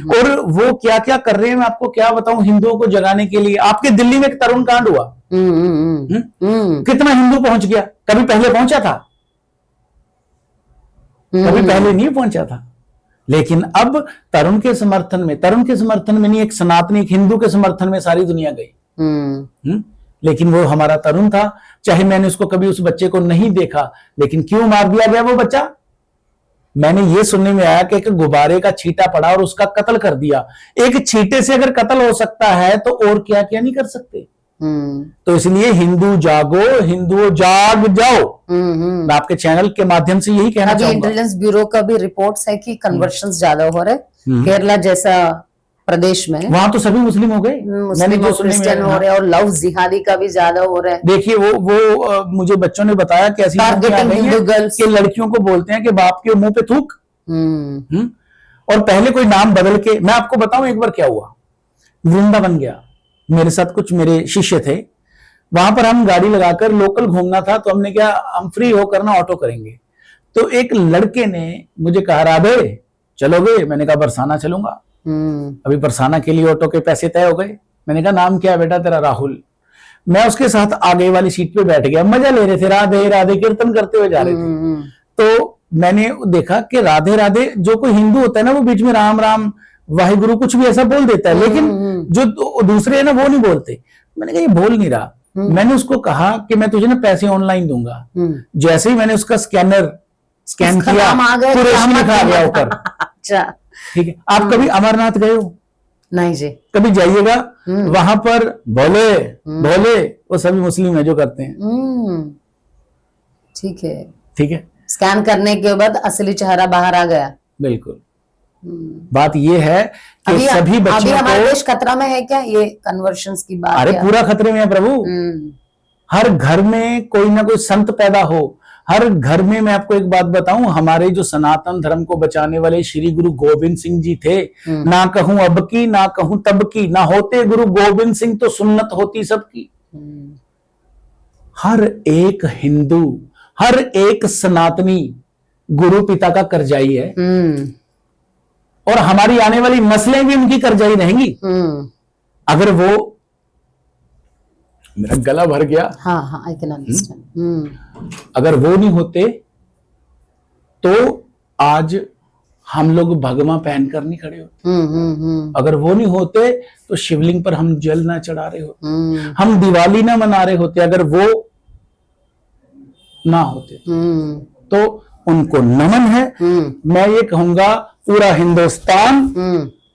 और वो क्या क्या कर रहे हैं, मैं आपको क्या बताऊं, हिंदुओं को जगाने के लिए। आपके दिल्ली में एक तरुण कांड हुआ, कितना हिंदू पहुंच गया, कभी पहले पहुंचा था? कभी पहले नहीं पहुंचा था। लेकिन अब तरुण के समर्थन में नहीं, एक सनातनी, एक हिंदू के समर्थन में सारी दुनिया गई। लेकिन वो हमारा तरुण था, चाहे मैंने उसको कभी उस बच्चे को नहीं देखा, लेकिन क्यों मार दिया गया वो बच्चा? मैंने ये सुनने में आया कि एक गुब्बारे का छींटा पड़ा और उसका कत्ल कर दिया। एक छींटे से अगर कत्ल हो सकता है तो और क्या क्या नहीं कर सकते। तो इसलिए हिंदू जागो, हिंदू जाग जाओ। मैं आपके चैनल के माध्यम से यही कहना चाहूंगा। इंटेलिजेंस ब्यूरो का भी रिपोर्ट्स है कि कन्वर्शंस ज्यादा हो रहे, केरला जैसा प्रदेश में, वहां तो सभी मुस्लिम हो गए, मैंने जो क्रिश्चियन हो रहे, और लव जिहादी का भी ज्यादा हो रहा है। देखिए वो मुझे बच्चों ने बताया कि ऐसी कि लड़कियों को बोलते हैं कि बाप के मुंह पे थूक। और पहले कोई नाम बदल के, मैं आपको बताऊं एक बार क्या हुआ, वृंदावन गया, मेरे साथ कुछ मेरे शिष्य थे, वहां पर हम गाड़ी लगाकर लोकल घूमना था, तो हमने क्या, हम फ्री होकर ना ऑटो करेंगे। तो एक लड़के ने मुझे कहा, राधे चलोगे? मैंने कहा बरसाना चलूंगा। अभी बरसाना के लिए ऑटो के पैसे तय हो गए। मैंने कहा नाम क्या है बेटा तेरा? राहुल। मैं उसके साथ आगे वाली सीट पे बैठ गया, मजा ले रहे थे, राधे राधे कीर्तन करते हुए जा रहे थे। तो मैंने देखा कि राधे राधे, जो कोई हिंदू होता है ना, वो बीच में राम राम वाहिगुरु कुछ भी ऐसा बोल देता है, लेकिन जो दूसरे है ना वो नहीं बोलते। मैंने कहा ये बोल नहीं रहा। मैंने उसको कहा कि मैं तुझे ना पैसे ऑनलाइन दूंगा। जैसे ही मैंने उसका स्कैन किया, कुरैशी लिखा गया ऊपर। अच्छा ठीक है। आप कभी अमरनाथ गए हो? नहीं जी। कभी जाइएगा, वहां पर भोले भोले वो सभी मुस्लिम है जो करते हैं। ठीक है, ठीक है। स्कैन करने के बाद असली चेहरा बाहर आ गया। बिल्कुल। बात ये है कि सभी बच्चों अभी हमारा देश खतरा में है क्या? ये कन्वर्शंस की बात। अरे पूरा खतरे में है प्रभु। हर घर में कोई ना कोई संत पैदा हो, हर घर में। मैं आपको एक बात बताऊं, हमारे जो सनातन धर्म को बचाने वाले श्री गुरु गोविंद सिंह जी थे, ना कहूं अब की ना कहूं तब की, ना होते गुरु गोविंद सिंह तो सुन्नत होती सबकी। हर एक हिंदू, हर एक सनातनी गुरु पिता का करजाई है, और हमारी आने वाली नस्लें भी उनकी करजाई रहेंगी। अगर वो, मेरा गला भर गया। हाँ हाँ, आई कैन अंडरस्टैंड। अगर वो नहीं होते तो आज हम लोग भगवा पहन कर नहीं खड़े होते। अगर वो नहीं होते तो शिवलिंग पर हम जल ना चढ़ा रहे होते, हम दिवाली ना मना रहे होते। अगर वो ना होते तो उनको नमन है। मैं ये कहूंगा पूरा हिंदुस्तान,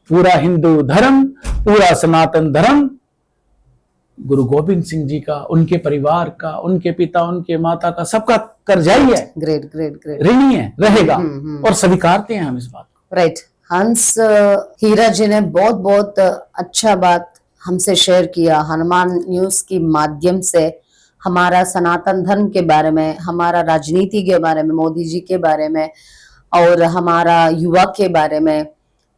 पूरा हिंदू धर्म, पूरा सनातन धर्म गुरु गोविंद सिंह जी का, उनके परिवार का, उनके पिता, उनके माता का, सबका कर्जाई है। Great great great. ऋणी है, रहेगा और स्वीकारते हैं हम इस बात को। राइट। हंस हीरा जी ने बहुत बहुत अच्छा बात हमसे शेयर किया। हनुमान न्यूज की माध्यम से हमारा सनातन धर्म के बारे में, हमारा राजनीति के बारे में, मोदी जी के बारे में, और हमारा युवा के बारे में,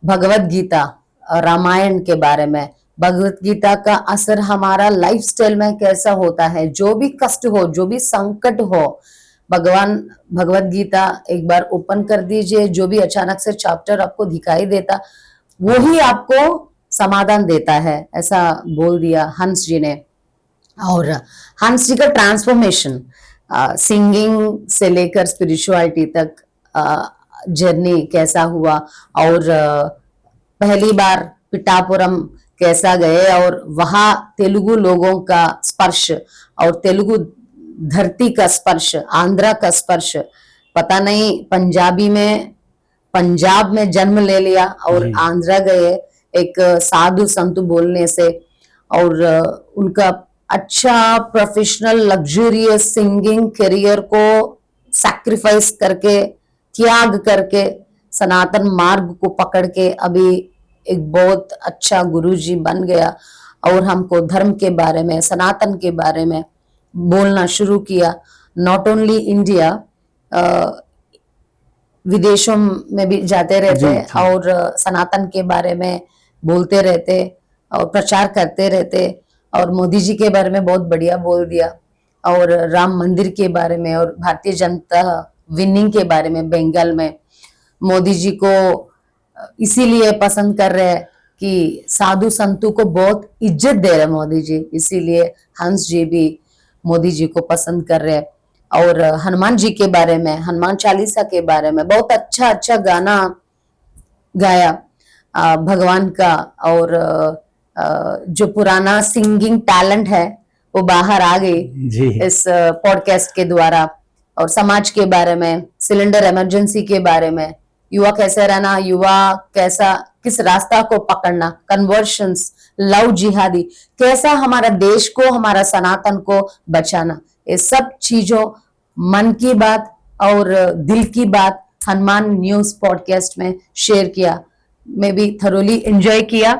भगवत गीता, रामायण के बारे में, भगवत गीता का असर हमारा लाइफस्टाइल में कैसा होता है। जो भी कष्ट हो, जो भी संकट हो, भगवान भगवत गीता एक बार ओपन कर दीजिए, जो भी अचानक से चैप्टर आपको दिखाई देता वो ही आपको समाधान देता है, ऐसा बोल दिया हंस जी ने। और हंस जी का ट्रांसफॉर्मेशन सिंगिंग से लेकर स्पिरिचुअलिटी तक जर्नी कैसा हुआ, और पहली बार पिठापुरम कैसा गए, और वहां तेलुगु लोगों का स्पर्श और तेलुगु धरती का स्पर्श, आंध्रा का स्पर्श, पता नहीं पंजाबी में, पंजाब में जन्म ले लिया और आंध्रा गए एक साधु संत बोलने से, और उनका अच्छा प्रोफेशनल लग्जरियस सिंगिंग करियर को सैक्रिफाइस करके, त्याग करके, सनातन मार्ग को पकड़ के अभी एक बहुत अच्छा गुरुजी बन गया, और हमको धर्म के बारे में, सनातन के बारे में बोलना शुरू किया। नॉट ओनली इंडिया, विदेशों में भी जाते रहते और सनातन के बारे में बोलते रहते और प्रचार करते रहते, और मोदी जी के बारे में बहुत बढ़िया बोल दिया, और राम मंदिर के बारे में, और भारतीय जनता विनिंग के बारे में। बंगाल में मोदी जी को इसीलिए पसंद कर रहे हैं कि साधु संतों को बहुत इज्जत दे रहे मोदी जी, इसीलिए हंस जी भी मोदी जी को पसंद कर रहे हैं। और हनुमान जी के बारे में, हनुमान चालीसा के बारे में बहुत अच्छा अच्छा गाना गाया भगवान का, और जो पुराना सिंगिंग टैलेंट है वो बाहर आ गई इस पॉडकास्ट के द्वारा। और समाज के बारे में, सिलेंडर इमरजेंसी के बारे में, युवा कैसे रहना, युवा कैसा, किस रास्ता को पकड़ना, कन्वर्शंस, लव जिहादी, कैसा हमारा देश को, हमारा सनातन को बचाना, ये सब चीजों मन की बात और दिल की बात हनुमान न्यूज पॉडकास्ट में शेयर किया। मैं भी थरोली एंजॉय किया।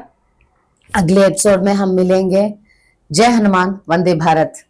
अगले एपिसोड में हम मिलेंगे। जय हनुमान, वंदे भारत।